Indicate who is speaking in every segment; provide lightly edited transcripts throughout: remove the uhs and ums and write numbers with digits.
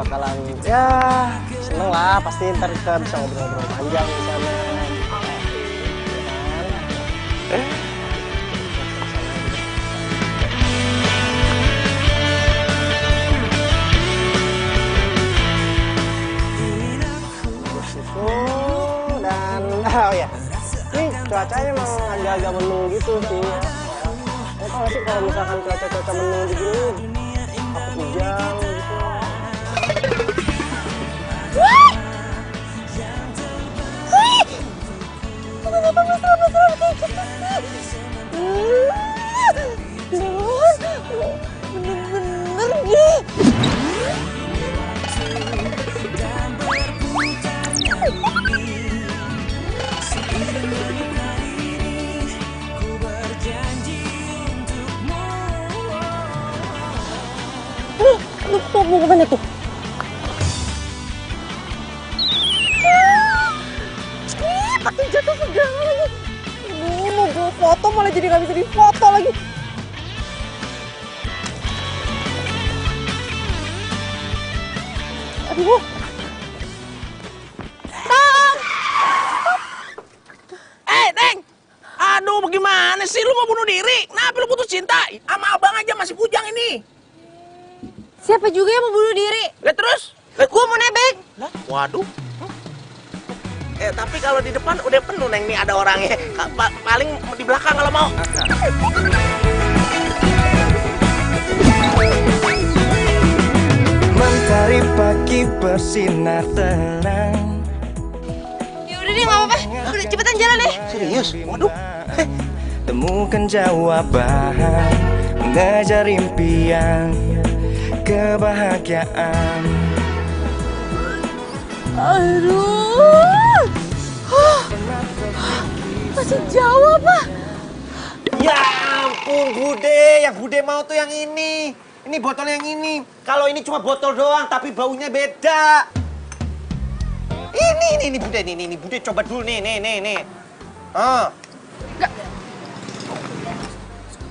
Speaker 1: bakalan ya seneng lah, pasti ntar kita bisa ngobrol-ngobrol panjang di sana. Dan oh ya, ini cuacanya emang agak-agak mendung gitu sih ya. Kamu tau gak sih kalau misalkan cuaca mendung begini, takut hujan gitu.
Speaker 2: Kenapa mesra-mesra kayak gitu sih? Bener-bener nih. Tuh, mau kemana tuh? Pakai jatuh segala lagi. Mau gue foto malah jadi gak bisa difoto lagi. Aduh.
Speaker 3: Neng! Aduh, bagaimana sih? Lu mau bunuh diri? Kenapa lu putus cinta? Sama abang aja masih bujang ini.
Speaker 2: Siapa juga yang mau bunuh diri?
Speaker 3: Lihat terus.
Speaker 2: Gue mau nebeng.
Speaker 3: Waduh. Tapi kalau di depan udah penuh, Neng, nih ada orangnya. Paling di belakang kalau mau.
Speaker 4: Mentari pagi bersinar terang.
Speaker 2: Ya udah deh, nggak apa-apa. Udah cepetan jalan deh.
Speaker 3: Serius? Waduh.
Speaker 4: Temukan jawaban, mengejar impian, kebahagiaan.
Speaker 2: Aduh. Masih jauh apa?
Speaker 5: Ya ampun, Bude. Yang Bude mau tuh yang ini. Ini botol yang ini. Kalau ini cuma botol doang, tapi baunya beda. Ini Bude. Ini Bude coba dulu nih. Ah.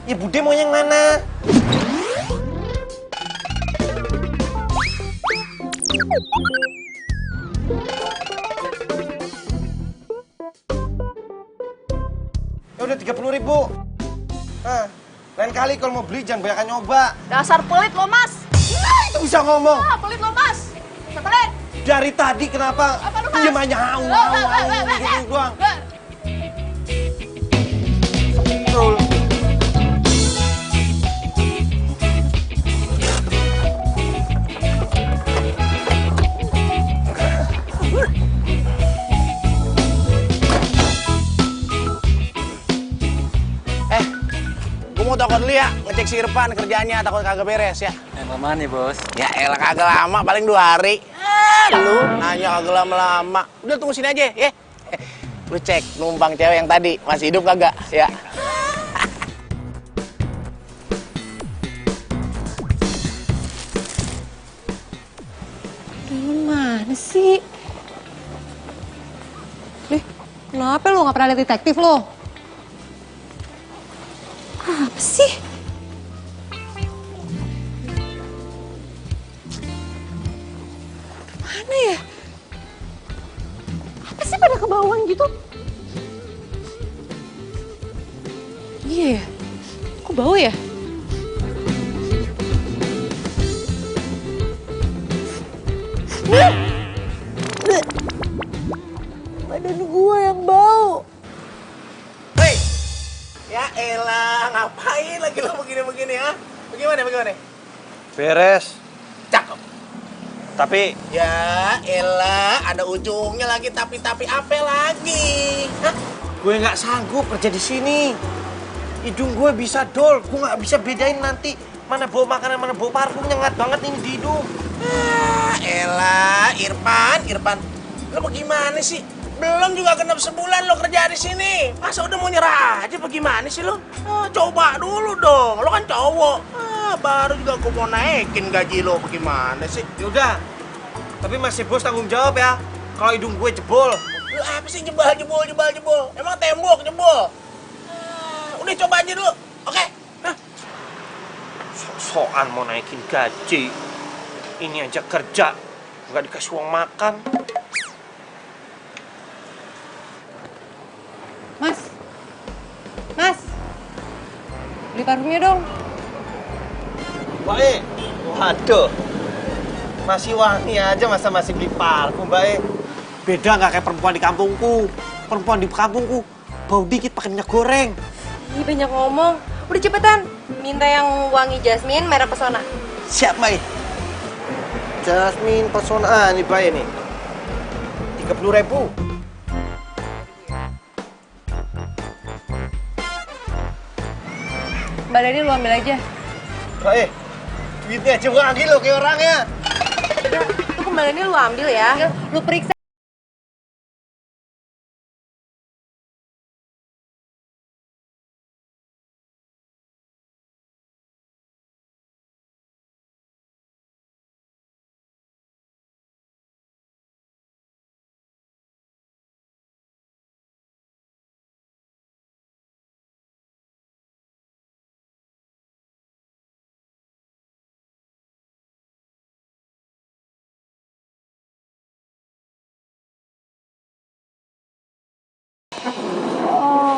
Speaker 5: Ya Bude mau yang mana? Ya udah 30.000. Lain kali kalau mau beli jangan banyak nyoba.
Speaker 2: Dasar pelit lo, Mas.
Speaker 5: Nah, itu bisa ngomong.
Speaker 2: Pelit lo, Mas. Pelit.
Speaker 5: Dari tadi kenapa
Speaker 2: Apa lu, Mas?
Speaker 5: diem aja au gitu doang. Betul.
Speaker 3: Gue mau toko dulu ya, ngecek si Irfan kerjaannya, takut kagak beres ya.
Speaker 1: Lama nih bos.
Speaker 3: Ya elah kagak lama, paling 2 hari. Lu nanya kagak lama-lama. Udah tunggu sini aja ya. Lu cek numpang cewek yang tadi, masih hidup kagak ya.
Speaker 2: Mana sih? Kenapa lo nggak pernah lihat detektif lo? Apa sih? Mana ya? Apa sih pada kebauan gitu? Iya ya? Kok bau ya? Badan gua yang bau.
Speaker 3: Hei, ya elah ngapain lagi lo begini-begini ya? Bagaimana?
Speaker 5: Beres.
Speaker 3: Cakep.
Speaker 5: Tapi
Speaker 3: Ya elah, ada ujungnya lagi tapi apa lagi? Hah?
Speaker 5: gue nggak sanggup kerja di sini. Hidung gue bisa dol. Gue nggak bisa bedain nanti mana bau makanan, mana bau parfum. Nyengat banget ini di hidung.
Speaker 3: Elah, Irfan. Lo bagaimana sih? Belum juga genap sebulan lo kerja di sini. Masa udah mau nyerah aja bagaimana sih lo? Coba dulu dong. Lo kan cowok. Baru juga gue mau naikin gaji lo. Bagaimana sih?
Speaker 5: Yaudah. Tapi masih bos tanggung jawab ya. Kalau hidung gue jebol.
Speaker 3: Lo apa sih jebol? Emang tembok jebol? Udah coba aja dulu. Oke?
Speaker 5: Sok-sokan mau naikin gaji.
Speaker 3: Ini aja kerja, nggak dikasih uang makan.
Speaker 2: Mas, Mas, beli parfumnya dong.
Speaker 5: Baik, waduh. Masih wangi aja masa masih beli parfum, baik. Beda nggak kayak perempuan di kampungku. Perempuan di kampungku bau dikit pakai minyak goreng.
Speaker 2: Ih, banyak ngomong. Udah cepetan, minta yang wangi jasmine merek pesona.
Speaker 5: Siap, Mai. Jasmine pesona nih, baik nih. 30.000.
Speaker 2: Mbak Dani lu ambil aja.
Speaker 5: Baik. Duitnya aja wangi loh kayak orangnya.
Speaker 2: Itu kembaliannya lu ambil ya. Lu periksa.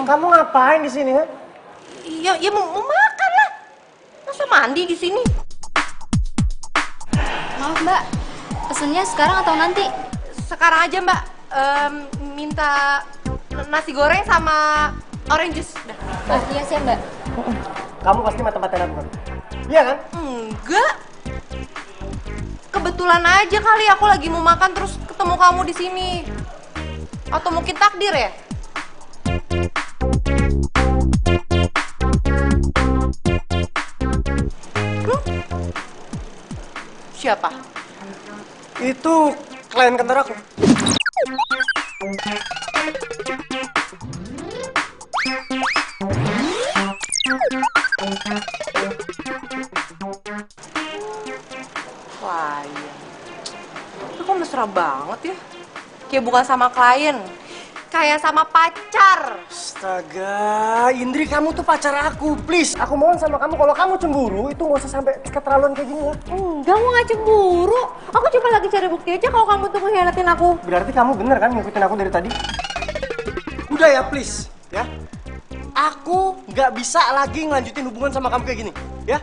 Speaker 1: Kamu ngapain di sini, ha?
Speaker 2: Ya mau makan lah. Masa mandi di sini?
Speaker 6: Maaf mbak, pesennya sekarang atau nanti?
Speaker 2: Sekarang aja Mbak. Minta nasi goreng sama orange juice. Dah.
Speaker 6: Oh iya sih mbak.
Speaker 1: Kamu pasti mata-matain aku, kan? Iya kan?
Speaker 2: Enggak. Kebetulan aja kali aku lagi mau makan terus ketemu kamu di sini. Atau mungkin takdir ya? Siapa?
Speaker 1: Itu klien kantor aku.
Speaker 2: Klien. Itu kok mesra banget ya? Kayak bukan sama klien, kayak sama pacar.
Speaker 1: Astaga, Indri, kamu tuh pacar aku, please. Aku mohon sama kamu, kalau kamu cemburu, itu nggak usah sampai keterlaluan kayak gini ya.
Speaker 2: Enggak, mau nggak cemburu. Aku cuma lagi cari bukti aja kalau kamu tuh mengkhianatin aku.
Speaker 1: Berarti kamu bener kan ngikutin aku dari tadi? Udah ya, please. Ya. Aku nggak bisa lagi ngelanjutin hubungan sama kamu kayak gini. Ya.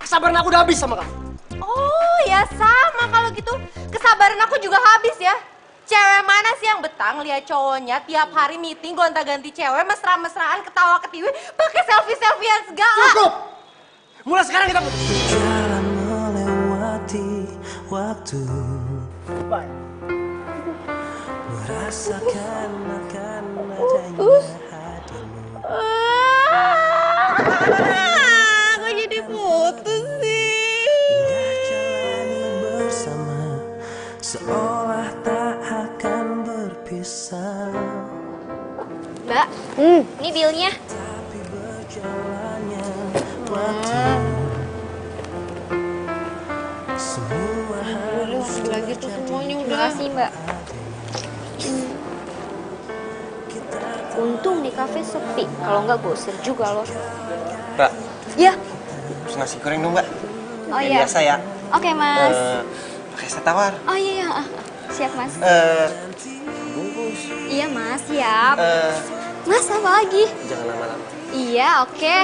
Speaker 1: Kesabaran aku udah habis sama kamu.
Speaker 2: Oh ya sama kalau gitu. Kesabaran aku juga habis ya. Cewek mana sih yang betang lihat cowoknya tiap hari meeting gonta-ganti cewek, mesra-mesraan, ketawa-ketiwi, pakai selfie-selfiean segala.
Speaker 1: Cukup! Mulai sekarang kita
Speaker 7: Jalan melewati waktu,
Speaker 1: bye.
Speaker 7: merasakan akan adanya hatimu.
Speaker 2: Kok jadi putus sih?
Speaker 7: Jalani bersama, seolah tak akan berpisah.
Speaker 6: Mbak, ini bilnya.
Speaker 7: Tapi berjalannya waktu, semua harus
Speaker 2: Lagi tuh semuanya udah.
Speaker 6: Makasih mbak. Untung di kafe sepi, kalau nggak gue usir juga loh.
Speaker 5: Mbak,
Speaker 6: Ya.
Speaker 5: pesen nasi goreng dong, Mbak.
Speaker 6: Oh
Speaker 5: Yang
Speaker 6: iya.
Speaker 5: biasa ya.
Speaker 6: Oke mas.
Speaker 5: Pakai es tawar.
Speaker 6: Oh iya iya. Siap mas.
Speaker 5: Bungkus.
Speaker 6: Iya mas, siap. Mas apa lagi?
Speaker 5: Jangan lama-lama.
Speaker 6: Iya oke.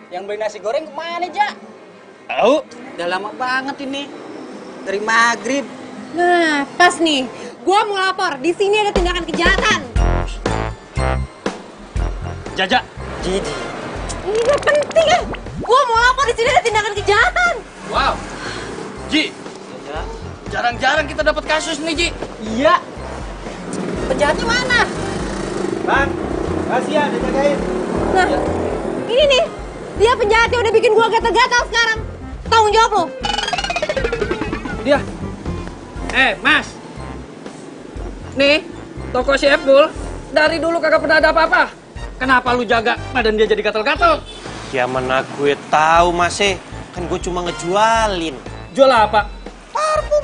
Speaker 8: Yang beli nasi goreng kemana, Jak?
Speaker 5: Tahu?
Speaker 8: Udah lama banget ini. Dari maghrib.
Speaker 2: Nah, pas nih. Gua mau lapor. Di sini ada tindakan kejahatan.
Speaker 5: Jaja. Jiji.
Speaker 2: Ini gak penting ya. Gua mau lapor di sini ada tindakan kejahatan.
Speaker 8: Wow.
Speaker 5: Ji. Jarang-jarang kita dapat kasus nih, Ji.
Speaker 8: Iya. Penjahatnya mana?
Speaker 5: Bang, kasih ya, dijagain.
Speaker 2: Nah, ini nih. Dia penjahatnya udah bikin gua gatal-gatal sekarang. Tanggung jawab lo.
Speaker 8: Dia. Mas. Nih, toko si Epul dari dulu kagak pernah ada apa-apa. Kenapa lu jaga badan dia jadi gatal-gatal?
Speaker 5: Ya mana gue tahu, Mas. Kan gue cuma ngejualin.
Speaker 8: Jual apa?
Speaker 5: Parfum.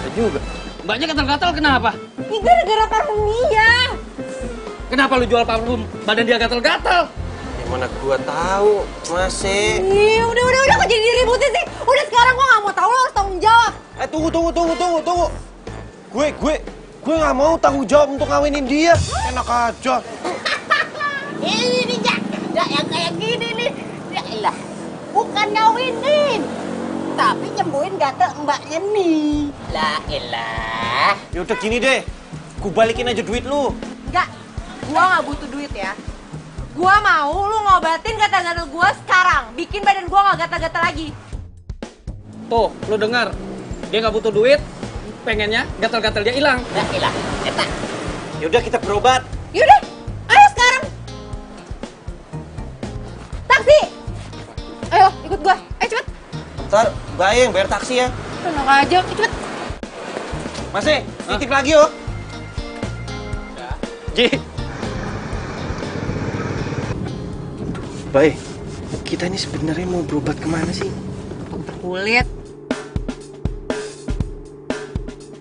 Speaker 8: Ya juga. Mbaknya gatal-gatal kenapa?
Speaker 2: Ini gara-gara parfum dia.
Speaker 8: Kenapa lu jual parfum badan dia gatal-gatal?
Speaker 5: Ya mana gue tahu, Mas.
Speaker 2: Ih, udah kok jadi diributin sih. Udah sekarang gua nggak mau tahu, lo harus tanggung jawab.
Speaker 5: Tunggu. Gue nggak mau tanggung jawab untuk ngawinin dia. Enak aja.
Speaker 9: Ini nih, Jak yang kayak gini nih. Ya elah, bukan ngawinin. Tapi nyembuhin gatel mbaknya nih. Lah elah.
Speaker 5: Ya udah gini deh. Gue balikin aja duit lu.
Speaker 2: Enggak, gua nggak butuh duit ya. Gua mau lu ngobatin gatal-gatal gua sekarang. Bikin badan gua nggak gatal-gatal lagi.
Speaker 8: Tuh, lu dengar. Dia nggak butuh duit, pengennya gatal-gatal dia hilang.
Speaker 9: Lah elah, etak.
Speaker 5: Ya udah kita berobat.
Speaker 2: Yaudah, ayo sekarang. Taksi. Ayo, ikut gua. Ayo cepet.
Speaker 5: Ntar Mbak yang bayar taksi ya.
Speaker 2: Enak aja, cepet.
Speaker 5: Mas, titip lagi yo. Ji. Baik, kita ini sebenarnya mau berobat kemana sih?
Speaker 2: Kulit.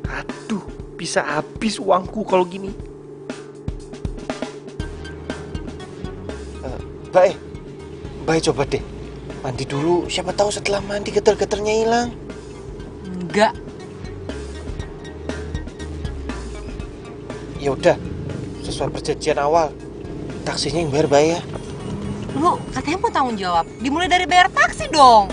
Speaker 5: Aduh, bisa habis uangku kalau gini. Baik coba deh. Mandi dulu, siapa tahu setelah mandi getar-getarnya hilang.
Speaker 2: Enggak.
Speaker 5: Ya udah, sesuai perjanjian awal. Taksinya yang bayar Bay ya.
Speaker 2: Lu katanya mau tanggung jawab. Dimulai dari bayar taksi dong.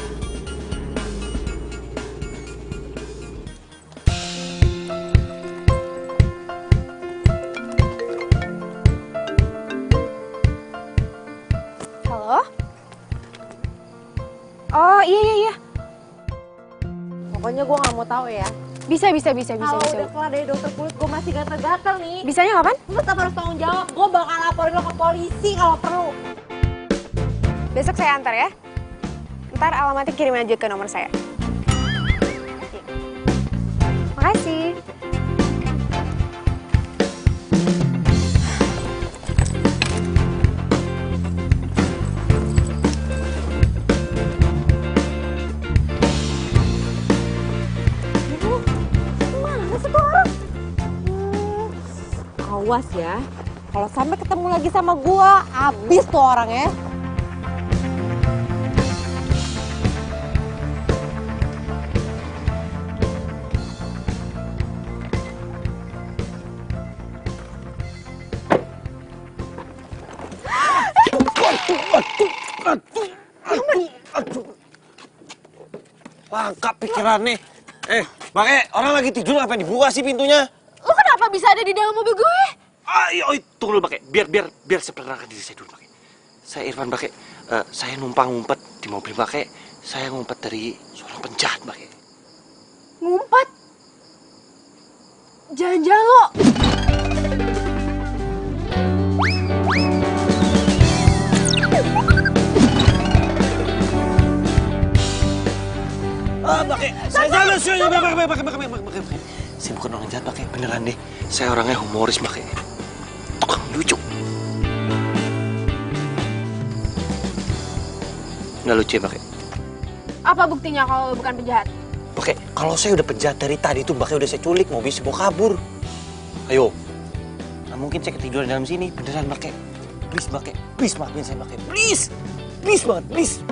Speaker 6: Halo? Oh, iya.
Speaker 2: Pokoknya gue nggak mau tahu ya.
Speaker 6: Bisa.
Speaker 2: Kalau udah kelar dari dokter kulit, gue masih gatal-gatal nih.
Speaker 6: Bisanya kapan?
Speaker 2: Lu tetap harus tanggung jawab. Gue bakal laporin lo ke polisi kalau perlu.
Speaker 6: Besok saya antar ya. Ntar alamatnya kirim aja ke nomor saya. Makasih.
Speaker 2: Mana sih tuh orang? Awas ya. Kalau sampai ketemu lagi sama gue, abis tuh orangnya.
Speaker 5: Aduh. Lengkap pikirannya. Makanya orang lagi tidur ngapain dibuka sih pintunya?
Speaker 6: Lo kenapa bisa ada di dalam mobil gue?
Speaker 5: Ayo, tunggu dulu, Pakai. Biar saya perkenalkan diri saya dulu, Pakai. Saya Irfan, Pakai. Saya numpang ngumpet di mobil, Pakai. Saya ngumpet dari seorang penjahat, Pakai.
Speaker 6: Ngumpet? Jangan-jangan lo...
Speaker 5: Pakai. Saya bukan orang jahat, Pakai. Beneran deh. Saya orangnya humoris, Pakai. Tukang lucu. Nggak lucu ya, Pakai?
Speaker 6: Apa buktinya kalau lo bukan penjahat?
Speaker 5: Pakai, kalau saya udah penjahat dari tadi tuh, Pakai udah saya culik, mau bisa bawa kabur. Ayo. Nah, mungkin saya ketiduran dalam sini. Beneran, Pakai. Please, Pakai. Please, maafin saya, Pakai. Please. Please banget, please.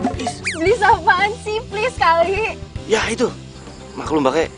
Speaker 6: Please apaan sih? Please kali.
Speaker 5: Ya, itu. Maklum, Pakai.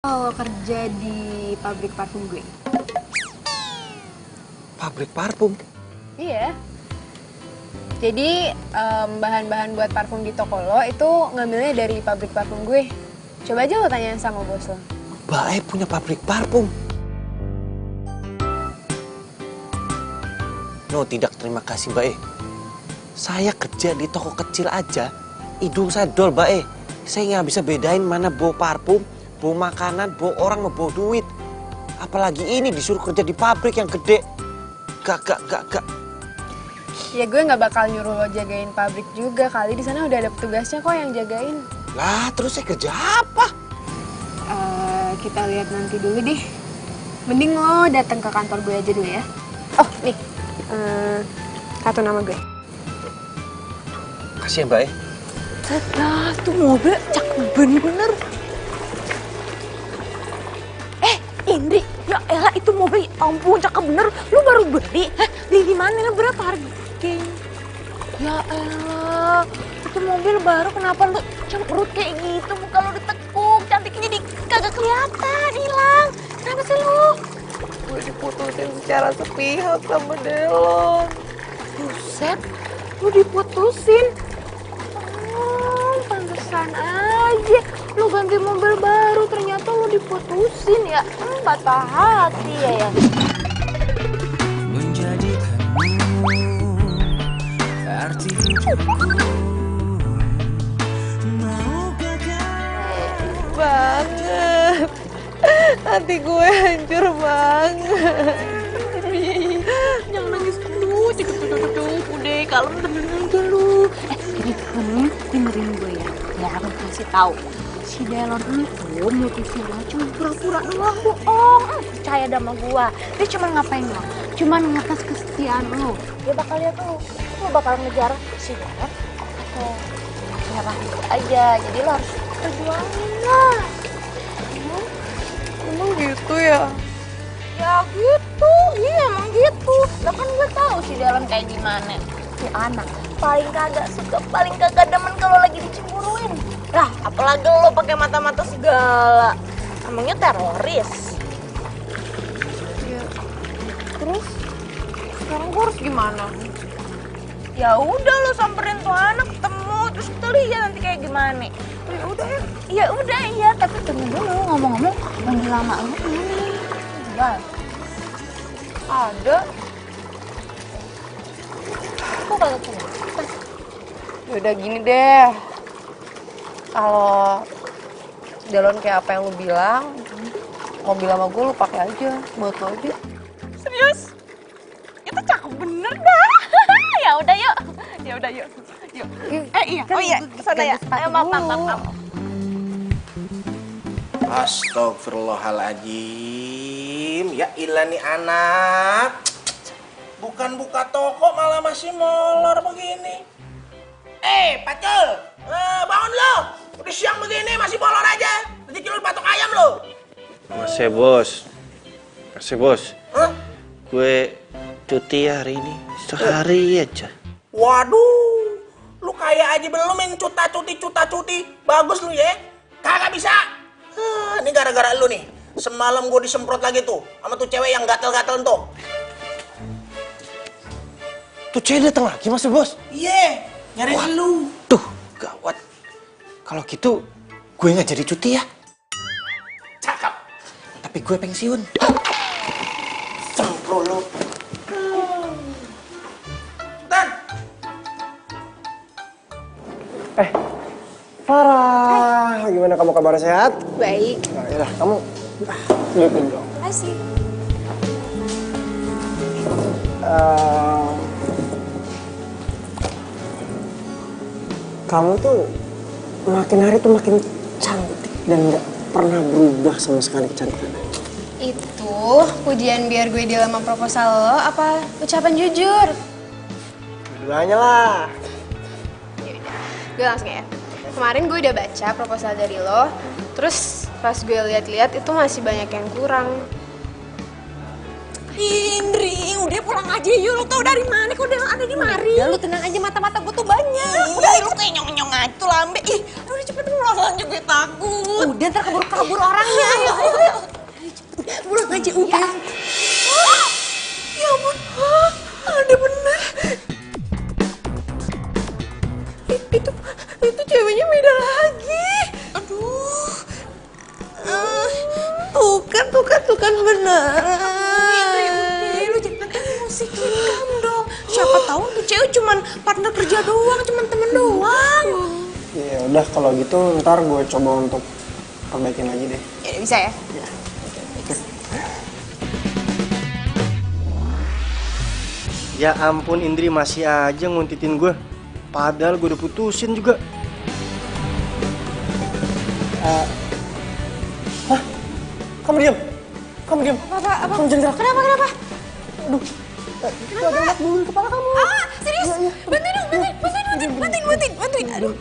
Speaker 6: Kalau kerja di pabrik parfum gue.
Speaker 5: Pabrik parfum?
Speaker 6: Iya. Jadi bahan-bahan buat parfum di toko lo itu ngambilnya dari pabrik parfum gue. Coba aja lo tanya sama bos lo.
Speaker 5: Mbak E punya pabrik parfum. No, tidak, terima kasih Mbak E. Saya kerja di toko kecil aja, hidung saya dol Mbak E. Saya nggak bisa bedain mana bau parfum, bau makanan, bau orang, bau duit. Apalagi ini disuruh kerja di pabrik yang gede. Gak.
Speaker 6: Ya gue nggak bakal nyuruh lo jagain pabrik juga kali, di sana udah ada petugasnya kok yang jagain.
Speaker 5: Lah, terus saya kerja apa?
Speaker 6: Kita lihat nanti dulu deh. Mending lo datang ke kantor gue aja dulu ya. Oh, nih. Kartu nama gue.
Speaker 5: Kasih ya Mbak E.
Speaker 2: Nah, tuh mobil cakep bener. Indri, ya elah itu mobil, ampun cakep bener. Lu baru beli? Hah? Beli di mana? Berapa harganya? Ya elah, itu mobil baru kenapa lu cemberut kayak gitu? Muka lu ditekuk, cantiknya jadi kagak kelihatan, hilang. Kenapa sih lu? Gue diputusin secara sepihak sama Delon. Buset, lu diputusin? Pantesan aja. Lu ganti mobil baru, ternyata lu diputusin ya. Patah hati ya.
Speaker 7: Menjadikanmu arti hidupku. Maukah kau
Speaker 2: Banget. Hati gue hancur banget. Jangan nangis dulu. Udah kalem tenang aja lu. Ini dengerin gue ya. Ya aku kasih tahu. Si Delon itu motifnya lo cuma pura-pura doang bohong. Percaya sama gua. Dia cuma ngapain lo? Cuma ngetes kesetiaan lo. Dia bakal lihat lo bakal ngejar si Delon atau nyerah itu aja. Jadi lo harus perjuangin lah. Emang gitu ya? Ya gitu, iya emang gitu. Lah kan gue tahu si Delon kayak gimana. Si anak paling kagak suka, paling kagak demen kalau lagi dicemburuin. Lah, apalagi lo pakai mata-mata segala. Emangnya teroris. Ya. Terus sekarang gue harus gimana? Ya udah lo samperin tuh anak ketemu terus kita lihat nanti kayak gimana. Ya udah ya. Ya udah iya, tapi tunggu dulu ngomong-ngomong manggil lama lo gimana? Enggak. Ada. Kok kagak kenapa? Ya udah gini deh. Kalau Delon kayak apa yang lu bilang, mobil sama gue lu pakai aja, buat lo aja. Serius? Itu cakep bener dah. Ya udah yuk. Yuk. Iya. Oh iya, kesana ya. Ayo maaf.
Speaker 3: Astagfirullahaladzim. Ya ilah nih anak. Bukan buka toko malah masih molor begini. Pacul, bangun lo. Udah siang begini masih molor aja. Nanti kilo patok ayam lo.
Speaker 5: Masih bos.
Speaker 3: Hah?
Speaker 5: Gue cuti hari ini. Sehari aja.
Speaker 3: Waduh, lu kaya aja belum main cuta cuti. Bagus lu ya. Kagak bisa. Ini gara-gara lu nih. Semalam gue disemprot lagi tuh sama tuh cewek yang gatel-gatel tuh.
Speaker 5: Tuh cewek datang lagi mas bos.
Speaker 3: Iya, nyariin lu.
Speaker 5: Tuh, gawat. Kalau gitu, gue nggak jadi cuti ya.
Speaker 3: Cakep.
Speaker 5: Tapi gue pensiun.
Speaker 3: Sempro lu. Dan.
Speaker 1: Farah, gimana kamu kabar sehat?
Speaker 6: Baik.
Speaker 1: Nah, yaudah, kamu liatin dong.
Speaker 6: Asik.
Speaker 1: Kamu tuh makin hari tuh makin cantik dan nggak pernah berubah sama sekali kecantikannya.
Speaker 6: Itu pujian biar gue di dalam proposal lo apa ucapan jujur?
Speaker 1: Dua-duanya lah.
Speaker 6: Gue langsung ya. Kemarin gue udah baca proposal dari lo, terus pas gue lihat-lihat itu masih banyak yang kurang.
Speaker 2: Indri, udah pulang aja yuk. Lu tau dari mana kok udah ada di mari? Ya lu tenang aja, mata-mata gue tuh banyak. Udah lu kayak nyong-nyong aja tuh lambe. Ih, udah cepet pulang aja, gue takut. Udah, ntar kabur orangnya. Ayo. Pulang aja, udah. Ya ampun, ada bener. Itu ceweknya beda lagi. Aduh. Tuh kan bener. Lu jangan musikin kamu dong. Siapa tahu tuh cewek cuman partner kerja doang, cuman temen doang.
Speaker 1: Ya udah kalau gitu ntar gue coba untuk perbaikin lagi deh.
Speaker 2: Ya, bisa ya?
Speaker 1: Ya ampun Indri masih aja nguntitin gue. Padahal gue udah putusin juga. Hah? Kamu diam?
Speaker 2: Apa?
Speaker 1: Kamu jangan gerak.
Speaker 2: Kenapa?
Speaker 1: Aduh. Itu ada yang dulu di kepala kamu.
Speaker 2: Serius?
Speaker 1: Iya.
Speaker 2: Bantuin. Aduh.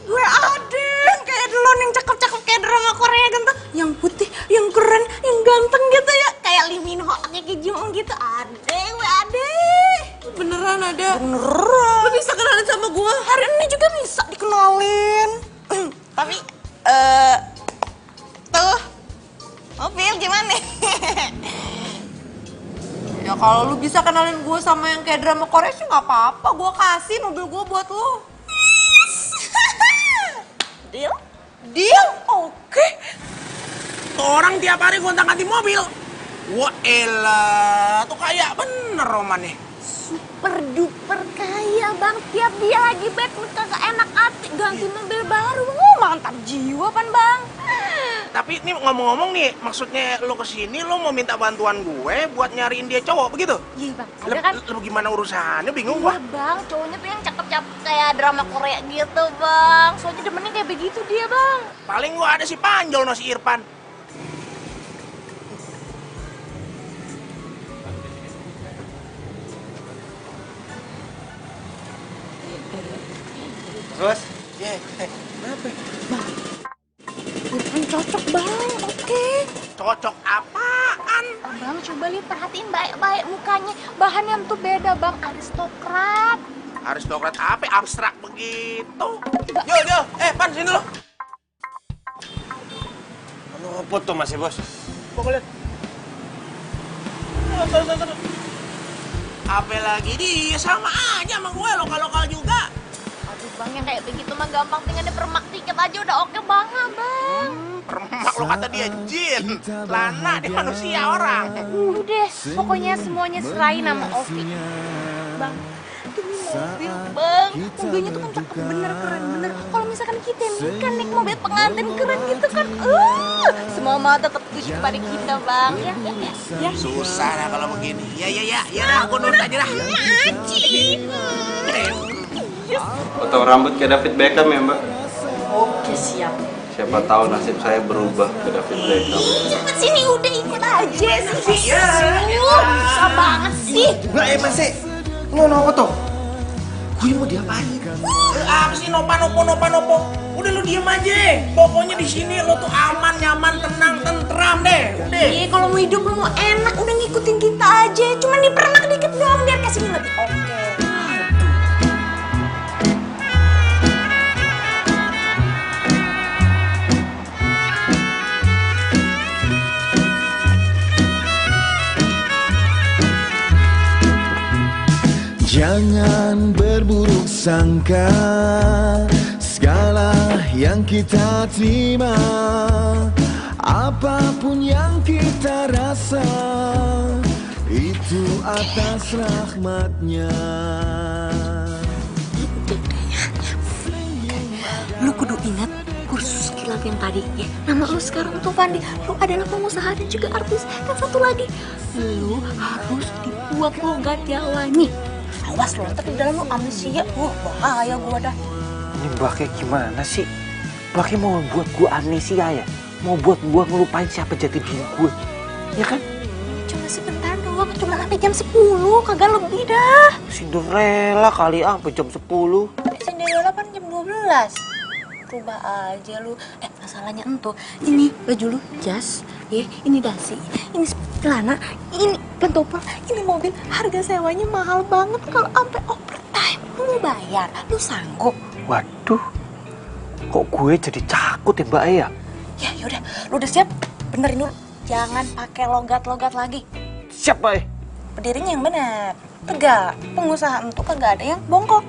Speaker 2: Gue ada kayak Delon yang cakep-cakep kayak drama Korea gitu. Yang putih, yang keren, yang ganteng gitu ya. Kayak Lee Min Ho, kayak Ki Jung gitu. Gue ada. Beneran ada? Beneran. Lu bisa kenalin sama gue? Hari ini juga bisa dikenalin. Tapi, tuh. Mobil gimana? Ya kalau lu bisa kenalin gue sama yang kayak drama Korea sih gak apa-apa. Gue kasih mobil gue buat lu. Deal? Deal? Oke.
Speaker 3: Orang tiap hari gonta-ganti mobil. Wah elah, tuh kayak bener romannya.
Speaker 2: Super duper kaya bang. Tiap dia lagi bad mood kagak enak hati ganti mobil baru. Mantap jiwa kan bang.
Speaker 3: Tapi ini ngomong-ngomong nih, maksudnya lo kesini lo mau minta bantuan gue buat nyariin dia cowok begitu?
Speaker 2: Iya bang. Ada kan?
Speaker 3: Lo gimana urusannya? Bingung
Speaker 2: Iya
Speaker 3: gua.
Speaker 2: bang, cowoknya tuh yang cakep-cakep kayak drama Korea gitu bang. Soalnya demennya kayak begitu dia bang.
Speaker 3: Paling gua ada si Panjol no si Irfan.
Speaker 1: Bos.
Speaker 3: Yeah. Kenapa?
Speaker 2: Irfan cocok bang, oke.
Speaker 3: Cocok apaan?
Speaker 2: Bang coba lihat perhatiin baik-baik mukanya. Bahannya tuh beda bang, aristokrat.
Speaker 3: Aristokrat apa? Abstrak begitu. Yo, Pan sini lo.
Speaker 5: Apa tuh masih bos?
Speaker 3: Kok lihat? Sorry. Apa lagi dia sama aja sama gue lokal-lokal juga.
Speaker 2: Aduh bang, yang kayak begitu mah gampang, tinggal permak tiket aja udah oke banget bang.
Speaker 3: Permak lo kata dia jin. Lana dia manusia orang.
Speaker 2: Udah, pokoknya semuanya serahin sama Ovi. Bang, demi mobil bang, mobilnya tuh kan cakep bener, keren bener. Kalau misalkan kita nikah naik mobil pengantin keren gitu kan, semua mata tertuju kepada kita bang. Ya.
Speaker 3: Susah lah kalau begini. Ya dah, aku nurut aja dah.
Speaker 1: Potong rambut kayak David Beckham ya mbak?
Speaker 9: Oke siap.
Speaker 10: Siapa tahu nasib saya berubah ke David Beckham.
Speaker 9: Cepet sini udah ikut aja sih. Bisa banget sih.
Speaker 5: Lah masih ngono apa toh? Gue mau diapain?
Speaker 3: Apa sih nopo? Udah lu diem aja. Pokoknya di sini lu tuh aman, nyaman, tenang, tentram deh. Udah.
Speaker 9: Iya, kalau mau hidup lu mau enak udah ngikutin kita aja. Cuman dipermak dikit doang biar kasih lebih oke.
Speaker 7: Jangan berburuk sangka, segala yang kita terima, apapun yang kita rasa, itu atas rahmatnya.
Speaker 9: Lu kudu ingat kursus kilap yang tadi ya. Nama lu sekarang tuh Pandi. Lu adalah pengusaha dan juga artis. Dan satu lagi, lu harus dibuat logat Jawanya. Awas lo, ntar di dalam lu amnesia. Wah, bahaya gua dah.
Speaker 5: Ini Mbak kayak gimana sih? Mbak kayak mau buat gue amnesia ya? Mau buat gue ngelupain siapa jati diri gue? Ya kan?
Speaker 9: Cuma sebentar doang, cuma sampai jam 10, kagak lebih dah.
Speaker 5: Cinderella kali sampai jam 10.
Speaker 9: Cinderella kan jam 12. Rubah aja lu. Masalahnya entuh. Ini baju lu jas, ya, ini dasi, ini celana, ini pentopel, ini mobil. Harga sewanya mahal banget kalau sampai overtime. Lu mau bayar, lu sanggup?
Speaker 5: Waduh, kok gue jadi takut ya Mbak ya?
Speaker 9: Ya yaudah, lu udah siap? Benerin dulu. Jangan pakai logat-logat lagi.
Speaker 5: Siap Mbak.
Speaker 9: Berdirinya yang benar, tegak. Pengusaha entuh kagak ada yang bongkok.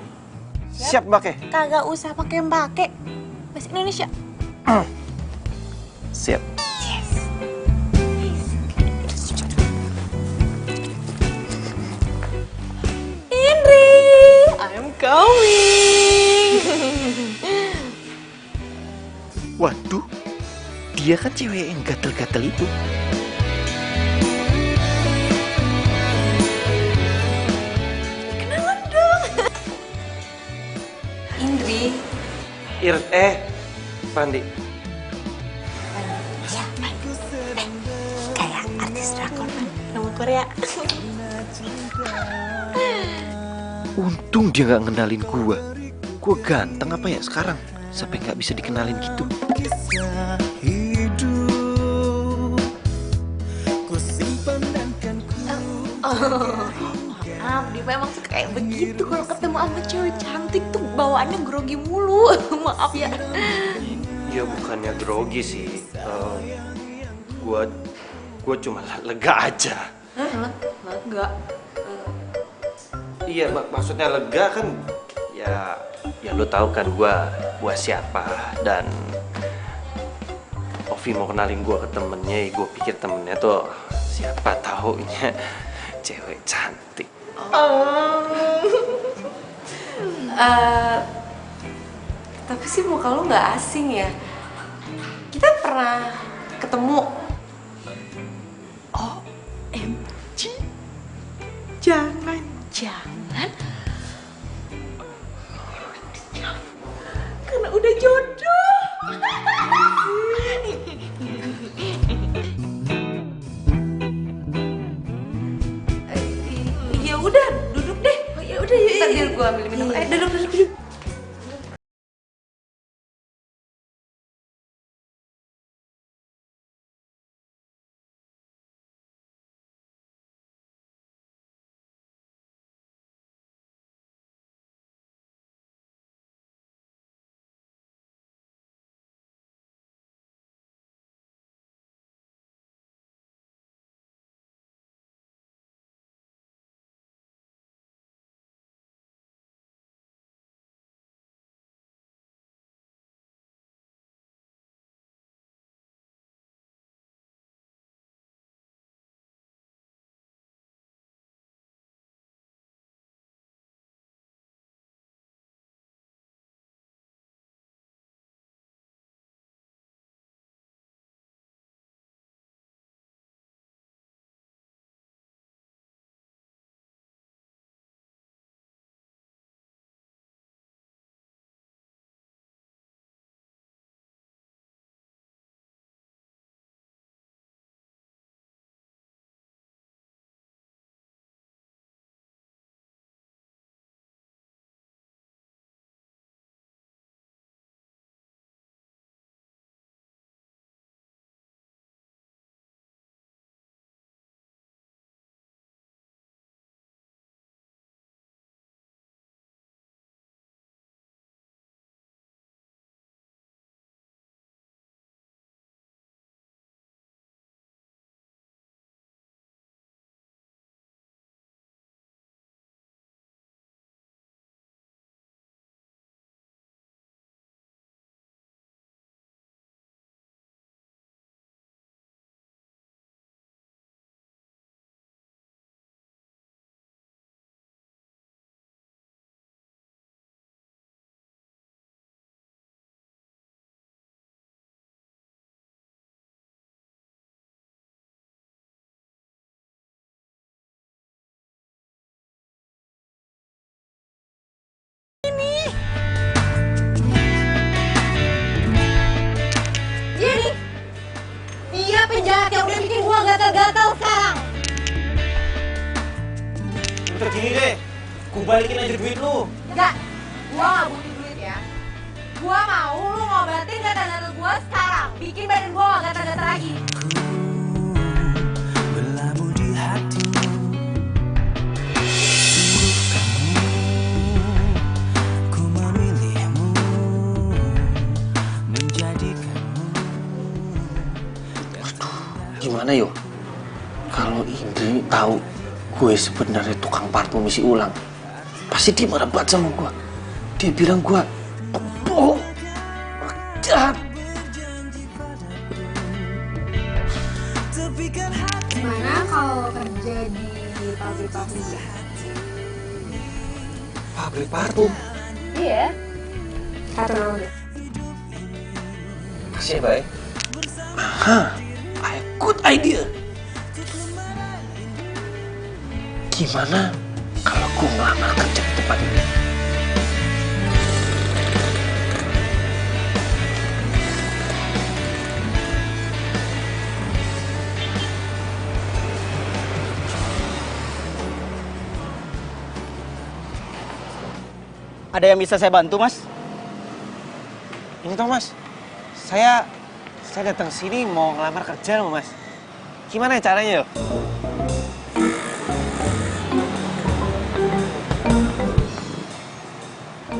Speaker 5: Siap Mbak.
Speaker 9: Kagak usah pakai yang pakai. Bahasa Indonesia.
Speaker 5: Siap.
Speaker 9: Yes. Indri, I'm coming.
Speaker 5: Waduh, dia kan cewek yang gatel-gatel itu.
Speaker 9: Kenalan dong. Indri.
Speaker 5: Pandi.
Speaker 9: Ya, kayak artis drakor nama Korea.
Speaker 5: Untung dia nggak ngenalin gua. Gua ganteng apa ya sekarang? Sampai nggak bisa dikenalin gitu.
Speaker 7: Kisah hidup ku simpan dan kan ku
Speaker 2: Maaf, dia memang suka kayak begitu kalau ketemu sama cewek cantik tuh bawaannya grogi mulu. Maaf ya.
Speaker 10: Ya bukannya grogi sih. Gua cuma lega aja.
Speaker 2: Lega.
Speaker 10: Iya, maksudnya lega kan ya lu tahu kan gua siapa, dan Ovi mau kenalin gua ke temennya, gua pikir temennya tuh siapa taunya cewek cantik.
Speaker 2: Tapi sih muka lu nggak asing ya. Kita pernah ketemu. OMG. Jangan. Karena udah jodoh. Ya udah, duduk deh. Ya udah, yuk. Ntar biar gua ambil minum. Duduk.
Speaker 5: Gue balikin aja duit lu.
Speaker 2: Enggak, gua nggak butuh duit ya. Gua mau lu ngobatin gatal-gatal gua sekarang. Bikin badan gua nggak gatal-gatal lagi.
Speaker 7: berlabuh di hatimu. Ku memilihmu, menjadikanmu.
Speaker 5: Gimana yo? Kalau Indri tahu gue sebenarnya tukang parfum isi ulang, pasti dia marah banget sama gue. Dia bilang gue bohong, jahat.
Speaker 6: Gimana kalau kerja di pabrik parfum gue?
Speaker 5: Pabrik parfum?
Speaker 6: Iya. Satu nama deh.
Speaker 5: Makasih ya, Bay. Aha, good idea. Gimana kalau gue ngelamar kerja di tempat ini?
Speaker 1: Ada yang bisa saya bantu, Mas?
Speaker 5: Ini toh, Mas. Saya datang sini mau ngelamar kerja loh, Mas. Gimana ya caranya, yo?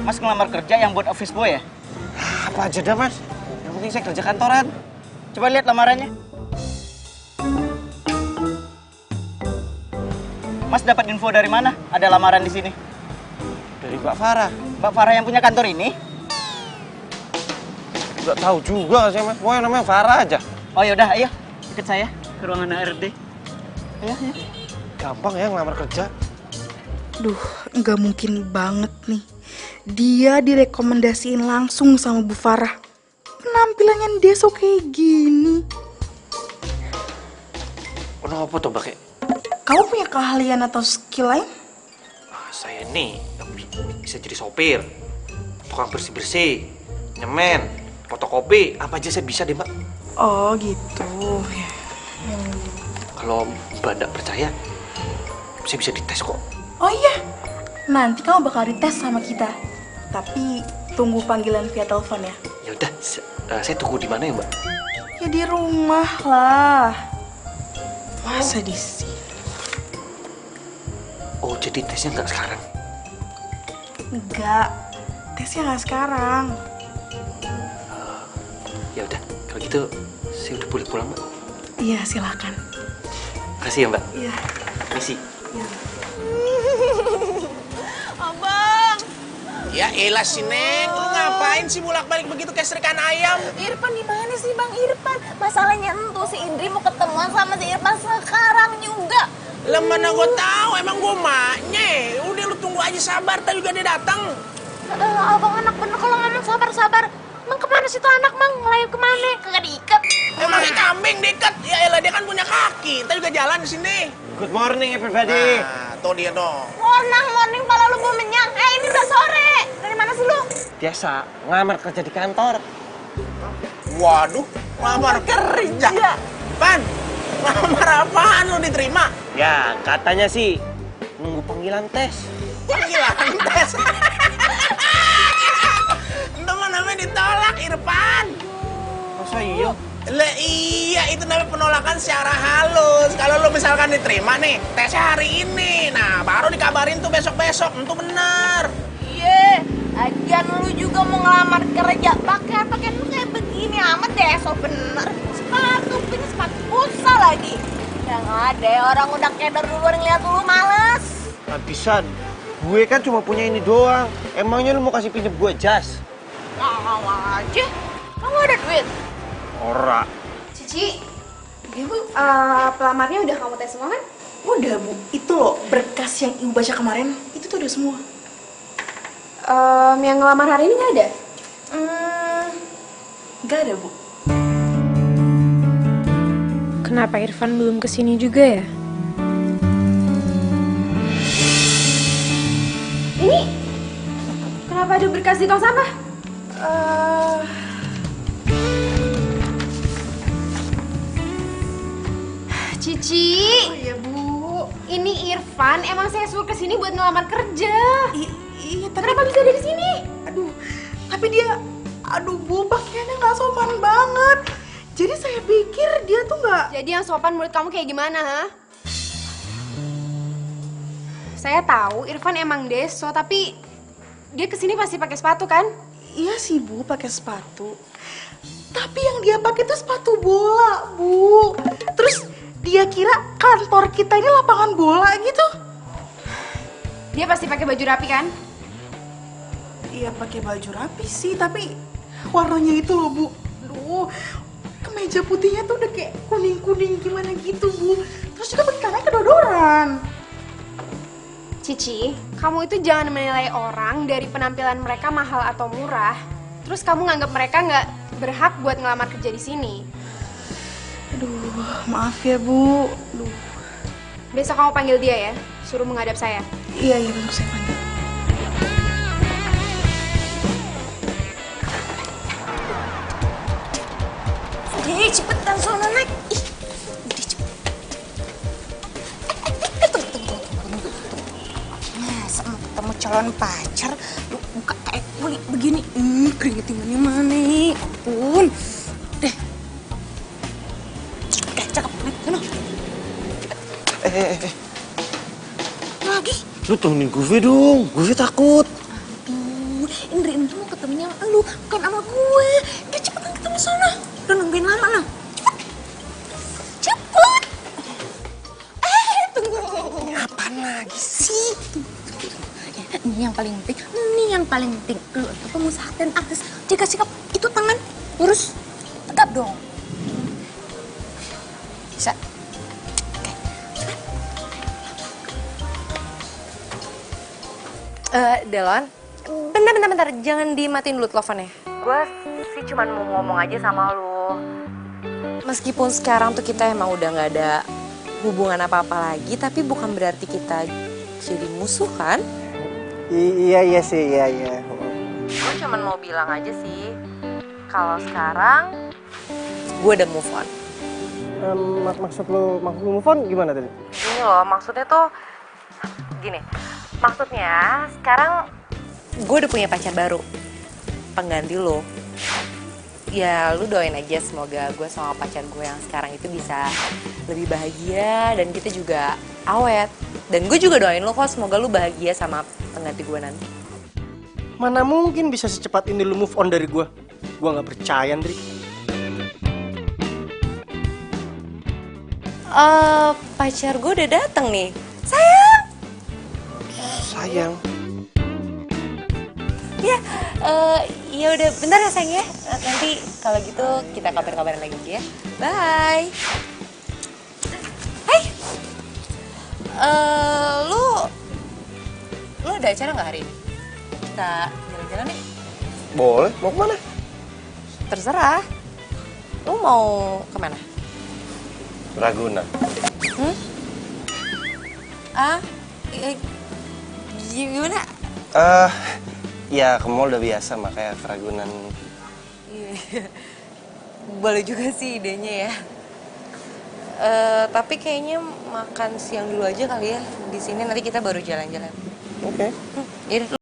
Speaker 1: Mas ngelamar kerja yang buat office boy ya?
Speaker 5: Apa aja dah, Mas. Yang penting saya kerja kantoran.
Speaker 1: Coba lihat lamarannya. Mas dapat info dari mana? Ada lamaran di sini.
Speaker 5: Dari Mbak Farah.
Speaker 1: Mbak Farah yang punya kantor ini?
Speaker 5: Nggak tahu juga saya, Mas. Pokoknya namanya Farah aja.
Speaker 1: Oh yaudah, ayo ikut saya ke ruangan HRD. Ayo.
Speaker 5: Gampang ya ngelamar kerja.
Speaker 11: Duh, nggak mungkin banget nih. Dia direkomendasiin langsung sama Bu Farah. Penampilannya dia so kayak gini.
Speaker 5: Kenapa tuh, Mbak?
Speaker 11: Kamu punya keahlian atau skill lain?
Speaker 10: Saya nih bisa jadi sopir, tukang bersih-bersih, nyemen, fotokopi, apa aja saya bisa deh, Mbak.
Speaker 11: Oh gitu.
Speaker 10: Kalau Mbak nggak percaya, saya bisa dites kok.
Speaker 11: Oh iya, nanti kamu bakal dites sama kita. Tapi tunggu panggilan via telepon ya.
Speaker 10: Ya udah, saya tunggu di mana ya, Mbak?
Speaker 11: Ya di rumah lah. Masa di sini?
Speaker 10: Oh, jadi tesnya nggak sekarang?
Speaker 11: Enggak, tesnya nggak sekarang.
Speaker 10: Ya udah, kalau gitu saya udah boleh pulang, Mbak.
Speaker 11: Iya, silakan.
Speaker 10: Makasih ya, Mbak.
Speaker 11: Iya.
Speaker 10: Misi.
Speaker 11: Iya.
Speaker 2: Abang.
Speaker 3: Ya elah si Neng, lu ngapain sih bolak-balik begitu kayak serikan ayam?
Speaker 2: Irfan di mana sih Bang Irfan? Masalahnya entu si Indri mau ketemuan sama si Irfan sekarang juga.
Speaker 3: Lah mana gue tahu, emang gue maknya. Udah lu tunggu aja, sabar, tadi juga dia datang.
Speaker 2: Abang anak bener kalau ngomong sabar-sabar. Emang kemana sih tuh anak, Bang? Ngelayap kemana? Kagak diikat.
Speaker 3: Emangnya kambing diikat? Ya elah, dia kan punya kaki. Tadi juga jalan di sini.
Speaker 5: Good morning, everybody.
Speaker 3: Nah, tuh dia dong.
Speaker 2: Morning, pala lu belum menyang. Ini udah sore. Dari mana sih lu?
Speaker 5: Biasa, ngelamar kerja di kantor.
Speaker 3: Waduh, ngelamar kerja. Pan, ngelamar apaan lu diterima?
Speaker 5: Ya, katanya sih nunggu panggilan tes.
Speaker 3: Panggilan tes. Itu mah namanya ditolak, Irfan.
Speaker 5: Masa iya?
Speaker 3: Lah iya, itu namanya penolakan secara halus. Kalau lu misalkan diterima nih, tesnya hari ini. Nah, baru dikabarin tuh besok-besok. Itu bener.
Speaker 2: Iya, ajian lu juga mau ngelamar kerja. Pakaian lu kayak begini amat deh, so bener. Sepatu pink, sepatu busa lagi. Yang ada orang udah keder duluan ngeliat lu males.
Speaker 5: Habisan, gue kan cuma punya ini doang. Emangnya lu mau kasih pinjem gue jas?
Speaker 2: Nggak aja. Kamu ada duit?
Speaker 5: Ora.
Speaker 6: Cici, Bu, pelamarnya udah kamu tes semua kan?
Speaker 11: Udah Bu, itu loh berkas yang Ibu baca kemarin, itu tuh udah semua.
Speaker 6: Yang ngelamar hari ini nggak ada?
Speaker 11: Nggak ada Bu.
Speaker 6: Kenapa Irfan belum kesini juga ya? Ini kenapa ada berkas di tong sampah? Cici.
Speaker 11: Oh iya Bu.
Speaker 6: Ini Irfan, emang saya suruh kesini buat ngelamar kerja.
Speaker 11: Iya, tapi
Speaker 6: Kenapa bisa ada di sini?
Speaker 11: aduh, tapi dia, aduh Bu, pakaiannya nggak sopan banget. Jadi saya pikir dia tuh nggak.
Speaker 6: Jadi yang sopan menurut kamu kayak gimana, ha? Saya tahu Irfan emang deso, tapi dia kesini pasti pakai sepatu kan?
Speaker 11: Iya sih Bu, pakai sepatu. Tapi yang dia pakai tuh sepatu bola, Bu. Terus dia kira kantor kita ini lapangan bola gitu.
Speaker 6: Dia pasti pakai baju rapi kan?
Speaker 11: Iya pakai baju rapi sih, tapi warnanya itu loh Bu. Duh, kemeja putihnya tuh udah kayak kuning-kuning gimana gitu Bu. Terus juga bekasnya kedodoran.
Speaker 6: Cici, kamu itu jangan menilai orang dari penampilan mereka mahal atau murah. Terus kamu nganggap mereka nggak berhak buat ngelamar kerja di sini.
Speaker 11: Aduh, maaf ya Bu. Duh.
Speaker 6: Besok kamu panggil dia ya, suruh menghadap saya.
Speaker 11: Iya, besok saya panggil.
Speaker 2: Cepetan soalnya naik. Ih, udah cepet. Tunggu. Masa mau ketemu calon pacar, lu buka kayak kulit begini. Keringetin mana? Ampun. Deh. Cakep. Sana. Lagi.
Speaker 5: Lu temenin gue dong, gue takut.
Speaker 2: Aduh, Indri itu mau ketemunya sama lu, bukan sama gue. Dia cepetan ketemu sana. Udah nungguin lama lah. Cepet. Tunggu.
Speaker 5: Apaan lagi sih?
Speaker 2: Ini yang paling penting. Lu itu pengusaha dan artis. Jaga sikap itu tangan lurus, tegap dong. Bisa.
Speaker 12: Delon, bentar, jangan dimatiin dulu teleponnya. Gue sih cuman mau ngomong aja sama lo. Meskipun sekarang tuh kita emang udah gak ada hubungan apa-apa lagi, tapi bukan berarti kita jadi musuh kan?
Speaker 1: Iya sih.
Speaker 12: Gue cuman mau bilang aja sih, kalau sekarang gue udah move on.
Speaker 1: Maksud lu move on gimana tadi?
Speaker 12: Gini loh, maksudnya tuh gini. Maksudnya sekarang gue udah punya pacar baru, pengganti lo. Ya lu doain aja semoga gue sama pacar gue yang sekarang itu bisa lebih bahagia dan kita juga awet. Dan gue juga doain lo kok semoga lu bahagia sama pengganti gue nanti.
Speaker 1: Mana mungkin bisa secepat ini lu move on dari gue? Gue nggak percaya, Andri.
Speaker 12: Pacar gue udah dateng nih, sayang. Ya udah bentar ya sayang ya. Nanti kalau gitu kita kabar-kabaran lagi ya. Bye. Hai. Lu ada acara nggak hari ini? Kita jalan-jalan nih.
Speaker 1: Boleh, mau kemana?
Speaker 12: Terserah. Lu mau kemana?
Speaker 5: Ragunan.
Speaker 12: Gimana?
Speaker 5: Ya ke mall udah biasa, makanya ke Ragunan.
Speaker 12: Iya. Boleh juga sih idenya ya. Tapi kayaknya makan siang dulu aja kali ya. Di sini nanti kita baru jalan-jalan.
Speaker 1: Oke.
Speaker 12: Yaudah,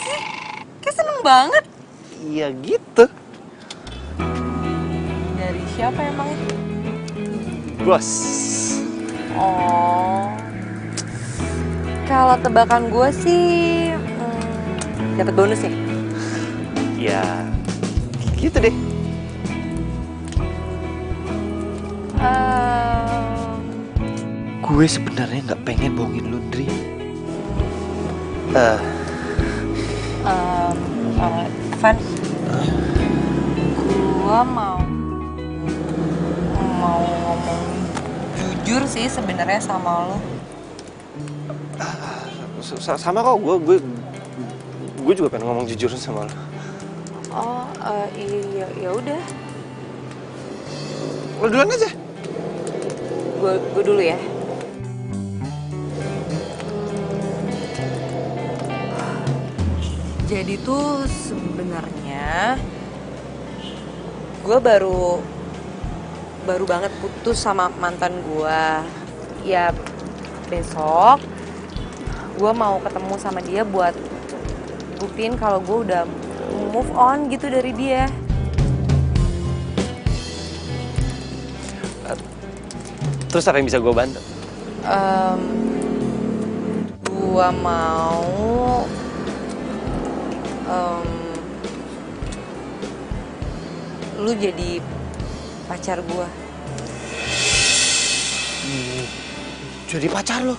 Speaker 2: sih? Kayak seneng banget.
Speaker 5: Iya gitu.
Speaker 2: Dari siapa emang itu?
Speaker 5: Bos.
Speaker 2: Oh. Kalau tebakan gue sih dapat bonus ya?
Speaker 5: Ya, gitu deh. Gue sebenarnya nggak pengen bohongin lu, Dri.
Speaker 2: Evan, gue mau ngomong jujur sih sebenarnya sama lo.
Speaker 5: Sama kok, gue juga pengen ngomong jujur sama lo.
Speaker 2: Oh, iya, ya udah.
Speaker 5: Lo duluan aja.
Speaker 2: Gue dulu ya. Jadi tuh sebenarnya gue baru banget putus sama mantan gue. Ya besok gue mau ketemu sama dia buat buktiin kalau gue udah move on gitu dari dia.
Speaker 5: Terus apa yang bisa gue bantu?
Speaker 2: Gue mau lu jadi pacar gue.
Speaker 5: Jadi pacar lo?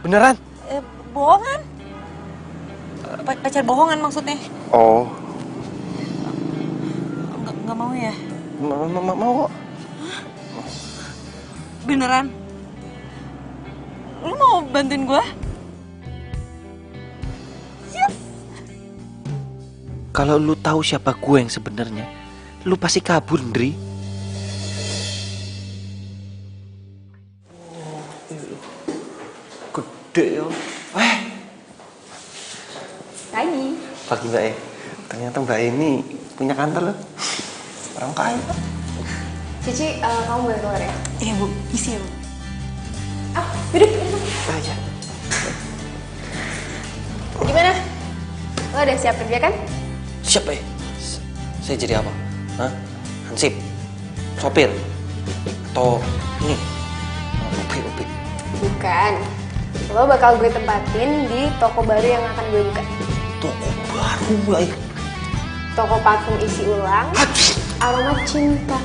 Speaker 5: Beneran?
Speaker 2: Bohongan? Pacar bohongan maksudnya?
Speaker 5: Oh.
Speaker 2: Nggak mau ya?
Speaker 5: Mau kok.
Speaker 2: Beneran? Lu mau bantuin gue?
Speaker 5: Kalau lu tahu siapa gue yang sebenarnya, lu pasti kabur, Ndri. Gede ya. Pagi Mbak E. Ternyata Mbak E ini punya kantor loh. Orang kaya.
Speaker 6: Cici, kamu boleh keluar ya?
Speaker 11: Iya Bu, isi ya Bu.
Speaker 6: Duduk.
Speaker 5: Aja.
Speaker 6: Gimana? Lo udah siap kerja kan?
Speaker 5: Siap ya? Saya jadi apa? Hah? Hansip? Sopir? Atau ini? Upi?
Speaker 6: Bukan. Lo bakal gue tempatin di toko baru yang akan gue buka.
Speaker 5: Toko baru Mbak E?
Speaker 6: Toko parfum isi ulang, aroma cinta.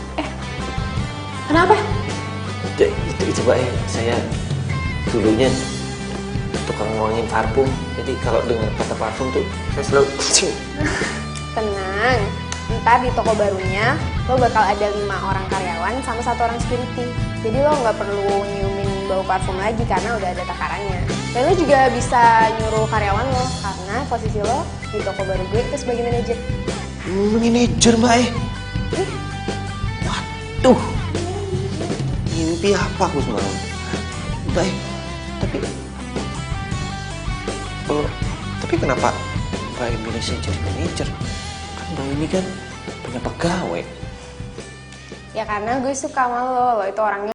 Speaker 6: Kenapa?
Speaker 5: Itu Mbak E, saya dulunya tukang ngomongin parfum. Jadi kalau dengar kata parfum tuh saya selalu
Speaker 6: Tenang, ntar di toko barunya lo bakal ada 5 orang karyawan sama 1 orang security. Jadi lo nggak perlu nyiumin bau parfum lagi karena udah ada takarannya. Dan lo juga bisa nyuruh karyawan lo karena posisi lo di toko baru gue itu sebagai manajer.
Speaker 5: Manajer Mbak E? Waduh, mimpi apa aku semalam? Mbak E, tapi kenapa Mbak E milih saya jadi manajer? Kan Mbak E ini kan punya pegawai.
Speaker 6: Ya karena gue suka sama lo itu orangnya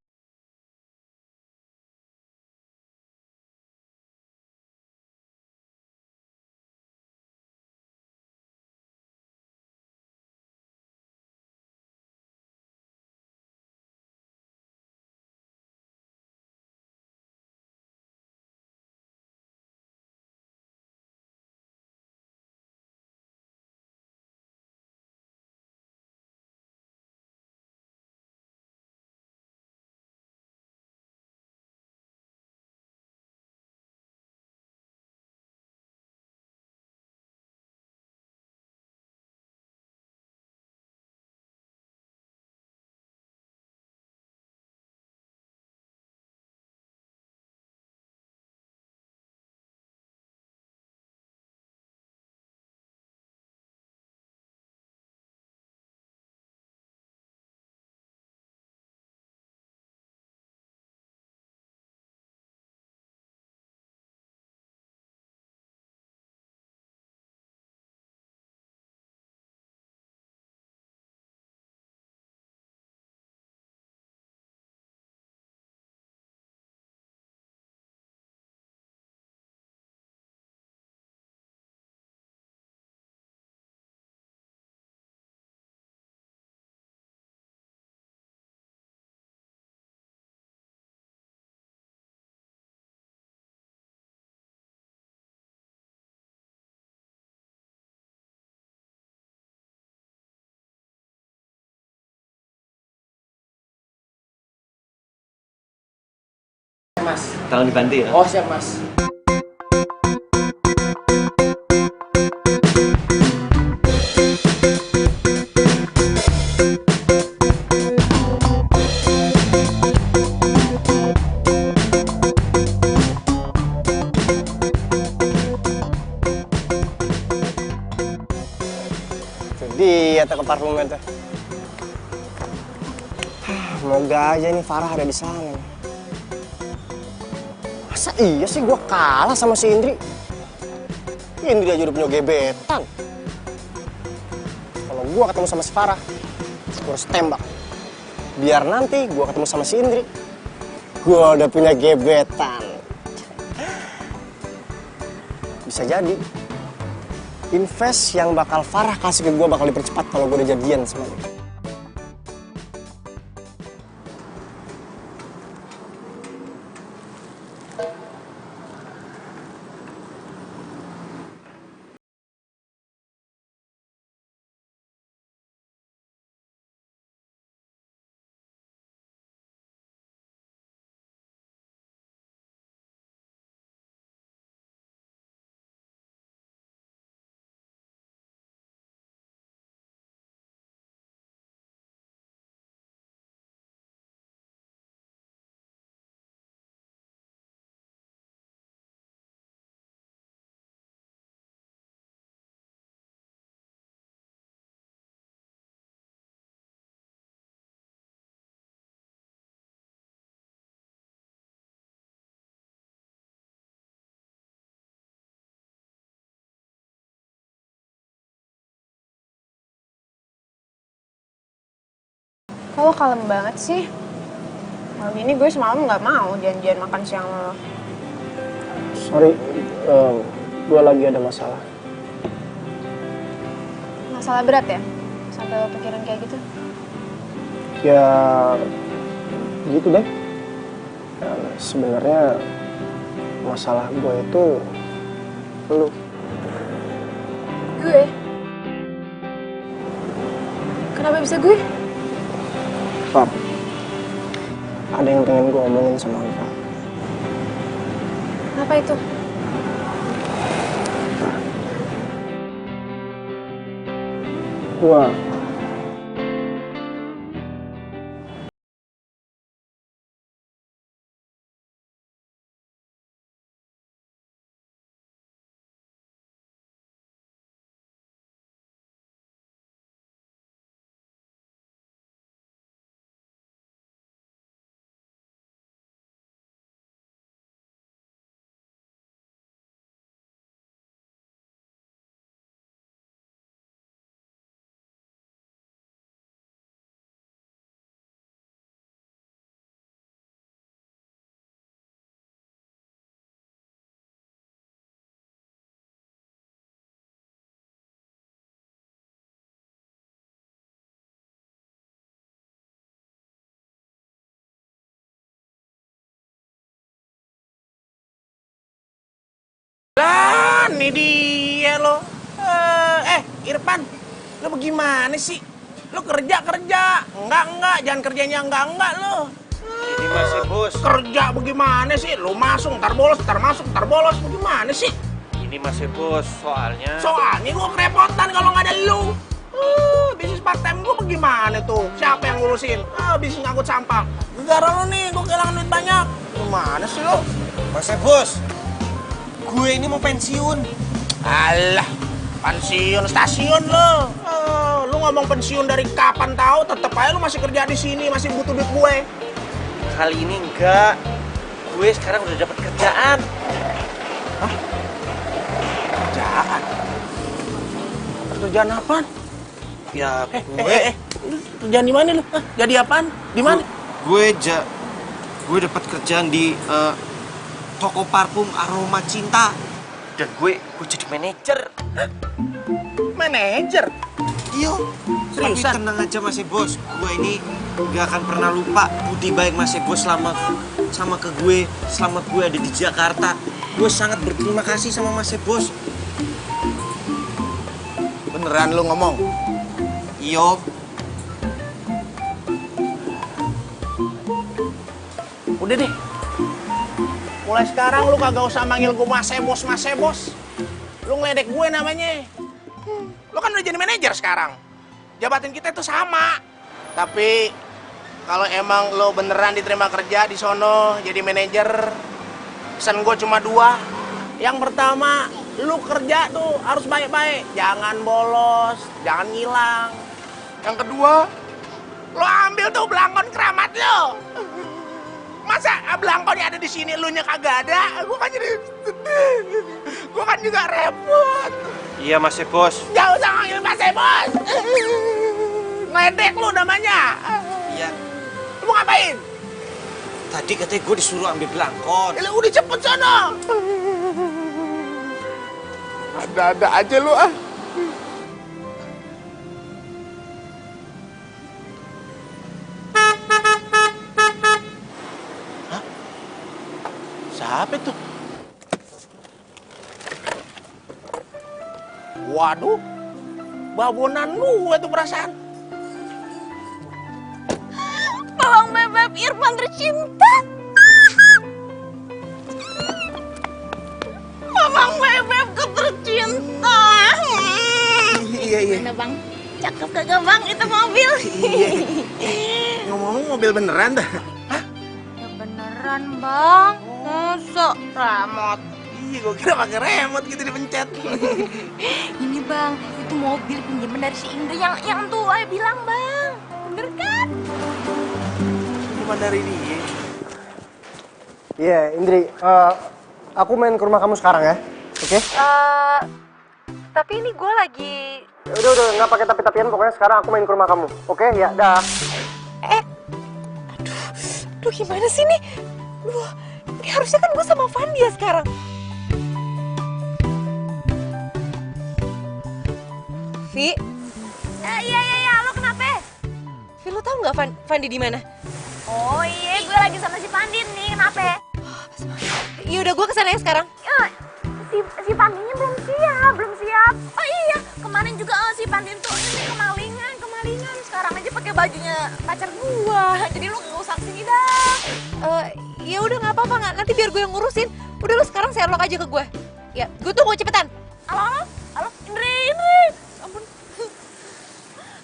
Speaker 8: Mas.
Speaker 5: Tolong dibantu ya.
Speaker 8: Oh, siap, Mas.
Speaker 1: Dia tuh ke parfumnya tuh. Semoga aja nih Farah ada di sana. Masa iya sih gua kalah sama si Indri? Indri aja udah punya gebetan. Kalau gua ketemu sama si Farah, gua harus tembak. Biar nanti gua ketemu sama si Indri, gua udah punya gebetan. Bisa jadi. Invest yang bakal Farah kasih ke gue bakal dipercepat kalau gue udah jadian sama dia.
Speaker 6: Kok lo kalem banget sih? Malam ini gue semalam nggak mau janjian makan siang lo.
Speaker 1: Sorry, gue lagi ada masalah.
Speaker 6: Masalah berat ya? Sampai lo pikiran kayak gitu?
Speaker 1: Ya, gitu deh. Ya, sebenarnya masalah gue itu lu.
Speaker 6: Gue? Kenapa bisa gue?
Speaker 1: Far, ada yang pengen gue omongin sama lu, Far.
Speaker 6: Apa itu?
Speaker 1: Gue
Speaker 3: Lah, ini dia lo. Irfan, lo bagaimana sih? Lo kerja. Enggak, jangan kerjanya enggak lo.
Speaker 10: Ini masih bos.
Speaker 3: Kerja bagaimana sih? Lo masuk, ntar bolos, ntar masuk, ntar bolos. Bagaimana sih?
Speaker 10: Ini masih bos, soalnya
Speaker 3: Soalnya gue kerepotan kalau nggak ada lo. Bisnis part time gue bagaimana tuh? Siapa yang ngurusin? Bisnis ngangkut sampah. Gara lo nih, gue kehilangan duit banyak. Gimana sih lo?
Speaker 10: masih bos. Gue ini mau pensiun.
Speaker 3: Alah, pensiun stasiun lo. Lu ngomong pensiun dari kapan tahu? Tetep aja lu masih kerja di sini, masih butuh duit gue.
Speaker 10: Kali ini enggak. Gue sekarang udah dapat kerjaan.
Speaker 3: Hah? Kerjaan? Kerjaan apaan?
Speaker 10: Ya,
Speaker 3: kerjaan di mana lu? Jadi apaan? Di mana?
Speaker 10: Gue dapat kerjaan di toko parfum aroma cinta. Dan gue jadi manajer.
Speaker 3: Manajer?
Speaker 10: Iya. Tapi tenang aja Mas Bos. Gue ini gak akan pernah lupa budi baik Mas Bos sama ke gue selama gue ada di Jakarta. Gue sangat berterima kasih sama Mas Bos.
Speaker 3: Beneran lu ngomong?
Speaker 10: Iya.
Speaker 3: Udah deh. mulai sekarang lu kagak usah manggil gue Mas Bos. Lu ngeledek gue namanya. Lu kan udah jadi manajer sekarang. Jabatan kita itu sama. Tapi kalau emang lo beneran diterima kerja di sono jadi manajer, pesan gue cuma 2. Yang pertama, lu kerja tuh harus baik-baik, jangan bolos, jangan ngilang. Yang kedua, lo ambil tuh belangkon keramat lo. Masa belangkonnya ada di sini, lu nya kagak ada? Gue kan jadi, gue kan juga repot.
Speaker 10: Iya Mas Bos.
Speaker 3: Jangan usah manggil Mas Bos. Ngeledek lu namanya.
Speaker 10: Iya.
Speaker 3: Lu mau ngapain?
Speaker 10: Tadi katanya gue disuruh ambil belangkon.
Speaker 3: Ya udah cepet sana. Ada-ada aja lu ah. Hah? Siapa itu? Waduh, babonan lu itu perasaan.
Speaker 2: Bawang bebek Irfan tercinta. Bawang bebekku tercinta.
Speaker 3: Iya.
Speaker 2: Mana bang? Cakep kagak bang itu mobil?
Speaker 3: Ngomong-ngomong mobil beneran dah.
Speaker 2: Ya beneran bang. Masa remote?
Speaker 3: Iya, gue kira pakai remote gitu dipencet.
Speaker 2: Ini bang, itu mobil pinjaman dari si Indri yang tuh ayah bilang bang. Bener kan?
Speaker 3: Cuma dari dia.
Speaker 1: Iya, Indri. Aku main ke rumah kamu sekarang ya, oke?
Speaker 12: Tapi ini gue lagi...
Speaker 1: Udah, nggak pakai tapi-tapian. Pokoknya sekarang aku main ke rumah kamu, oke? Ya, dah.
Speaker 12: Aduh gimana sih nih? Duh, ini harusnya kan gue sama Vandia sekarang. Vi?
Speaker 2: Iya, lo kenapa?
Speaker 12: Vi, lo tau nggak Vandi di mana?
Speaker 2: Oh iya, gue lagi sama si Pandin nih, kenapa?
Speaker 12: Ya udah, gue kesana ya sekarang.
Speaker 2: Si Pandinnya belum siap. Oh iya, kemarin juga si Pandin tuh ini kemalingan. Sekarang aja pakai bajunya pacar gua. Jadi lu nggak usah kesini dah.
Speaker 12: Ya udah nggak apa-apa, nggak. Nanti biar gue yang ngurusin. Udah lo sekarang Sherlock aja ke gue. Ya, gue tunggu cepetan.
Speaker 2: Halo, Indri. Ampun.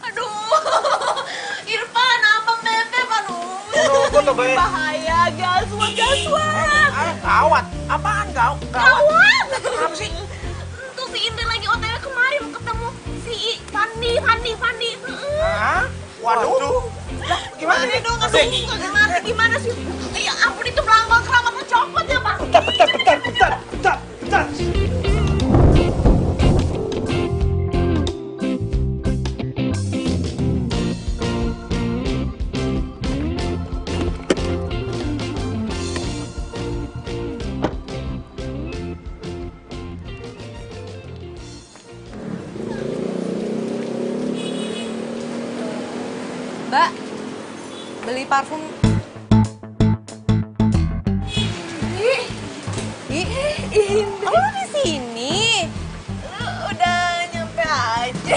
Speaker 2: Aduh, Irfan, abang bebek, aduh. Bahaya, gaswat.
Speaker 3: Gawat. Apaan gawat? Apa sih?
Speaker 2: Tuh si Indri lagi OTW kemarin ketemu si Fandi.
Speaker 3: Hah? Waduh. Gimana nih?
Speaker 2: Dong, kagak ngerti gimana sih? Ya ampun, itu belangkon keramatnya copot ya, Pak.
Speaker 3: Bentar.
Speaker 12: Mbak, beli parfum. Lo di sini?
Speaker 2: Udah nyampe aja.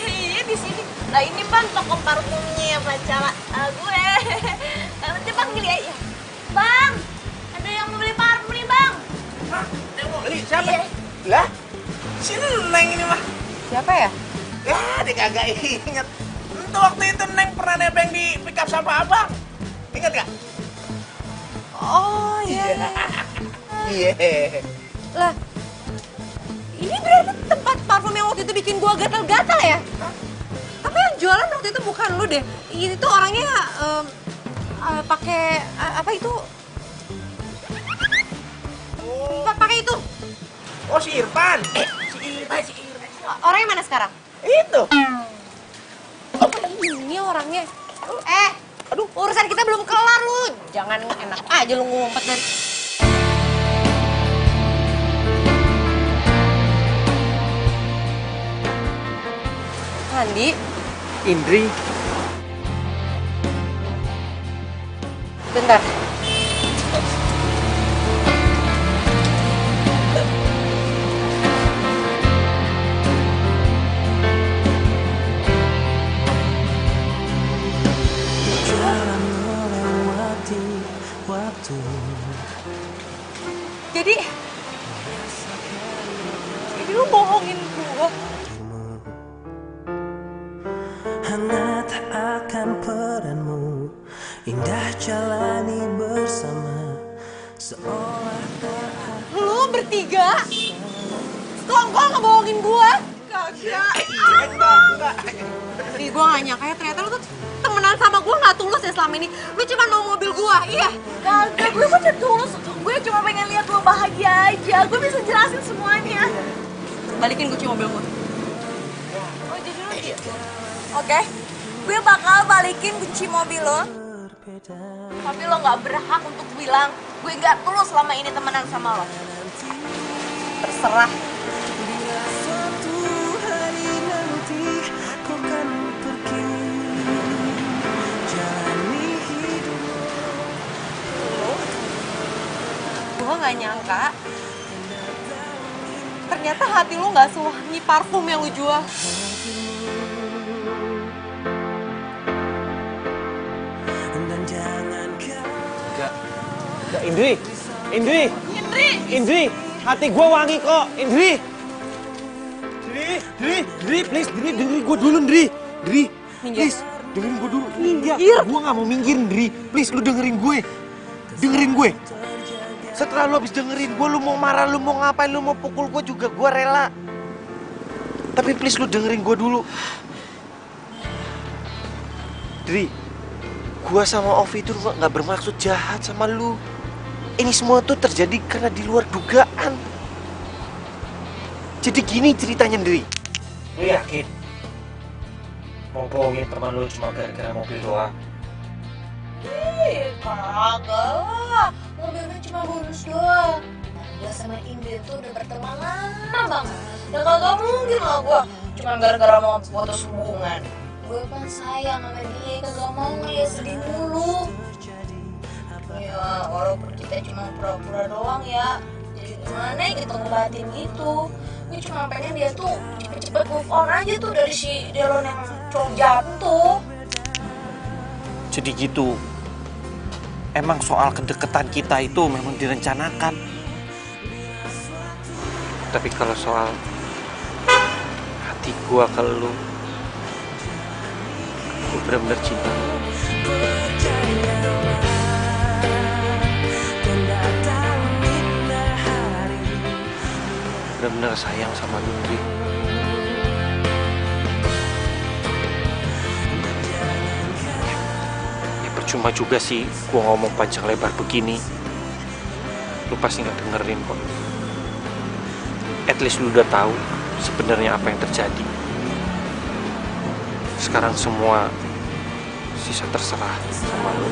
Speaker 2: Iya di sini. Nah ini bang toko parfumnya pacar gue. Nanti bang gini aja. Bang, ada yang mau beli parfum nih bang.
Speaker 3: Hah? Yang mau beli siapa? Lah, si Neng ini mah.
Speaker 12: Siapa ya?
Speaker 3: Ya, dia kagak inget. Itu waktu itu Neng pernah nebeng di pick up sama abang. Ingat gak?
Speaker 12: Oh iya.
Speaker 3: Iya.
Speaker 12: Lah, ini berarti tempat parfum yang waktu itu bikin gua gatal-gatal ya? Tapi yang jualan waktu itu bukan lu deh. Ini tuh orangnya pakai apa itu? Pakai itu.
Speaker 3: Oh, si Irfan.
Speaker 12: Si Irfan. Orangnya mana sekarang?
Speaker 3: Itu.
Speaker 12: Ini orangnya. Aduh, urusan kita belum kelar lu. Jangan enak aja lu ngumpet dari... Andi.
Speaker 10: Indri.
Speaker 12: Bentar.
Speaker 7: Jalan melewati waktu
Speaker 2: bohongin gue.
Speaker 7: Hangat akan peranmu, indah jalani bersama, seolah tak.
Speaker 2: Lu bertiga sekongkol ngebohongin gue. Kagak. Ih, gue gak nyangka ya ternyata lu tuh temenan sama gue gak tulus ya selama ini. Lu cuma mau mobil gue, iya.
Speaker 11: Kagak, gue macam tulus. Gue cuma pengen lihat lo bahagia aja. Gue bisa jelasin semuanya.
Speaker 2: Balikin kunci mobil gue.
Speaker 11: Oh, jadi lo gitu? Oke, gue bakal balikin kunci mobil lo. Tapi lo gak berhak untuk bilang gue gak tulus selama ini temenan sama lo.
Speaker 2: Terserah. Gue gak nyangka ternyata hati lu gak sewangi parfum yang lu jual.
Speaker 10: Enggak, Indri, hati gue wangi kok, Indri, please, dengerin gue dulu, Indri, please, dengerin gue dulu, enggak, gue gak mau minggir, Indri, please, lu dengerin gue, setelah lu habis dengerin gue, lu mau marah, lu mau ngapain, lu mau pukul gue juga, gue rela, tapi please lu dengerin gue dulu, Indri, gue sama Ovi itu gak bermaksud jahat sama lu. Ini semua tuh terjadi karena di luar dugaan. Jadi gini ceritanya, Indri. Lu yakin? Mau bohongin teman lu cuma gara-gara mobil doang?
Speaker 11: Kagak lah. Mobilnya cuma bonus doang. Gue sama Indri tuh udah berteman lama banget. Dan kagak mungkin lah gue cuma gara-gara mau putus hubungan. Gue kan sayang sama dia, kagak mau ngeliat sedih mulu. Ya, walaupun kita cuma pura-pura doang ya. Jadi gimana ya kita ngebatin gitu. Gue cuma pengen dia tuh cepet-cepet move on aja tuh dari si Delon yang cowok jatuh.
Speaker 5: Jadi gitu. Emang soal kedekatan kita itu memang direncanakan. Tapi kalau soal hati gua ke lu, gua bener-bener cinta lu. Bener-bener sayang sama lu, Indri. Ya percuma juga sih gua ngomong panjang lebar begini. Lu pasti nggak dengerin kok. At least lu udah tahu sebenarnya apa yang terjadi. Sekarang semua sisa terserah sama lu.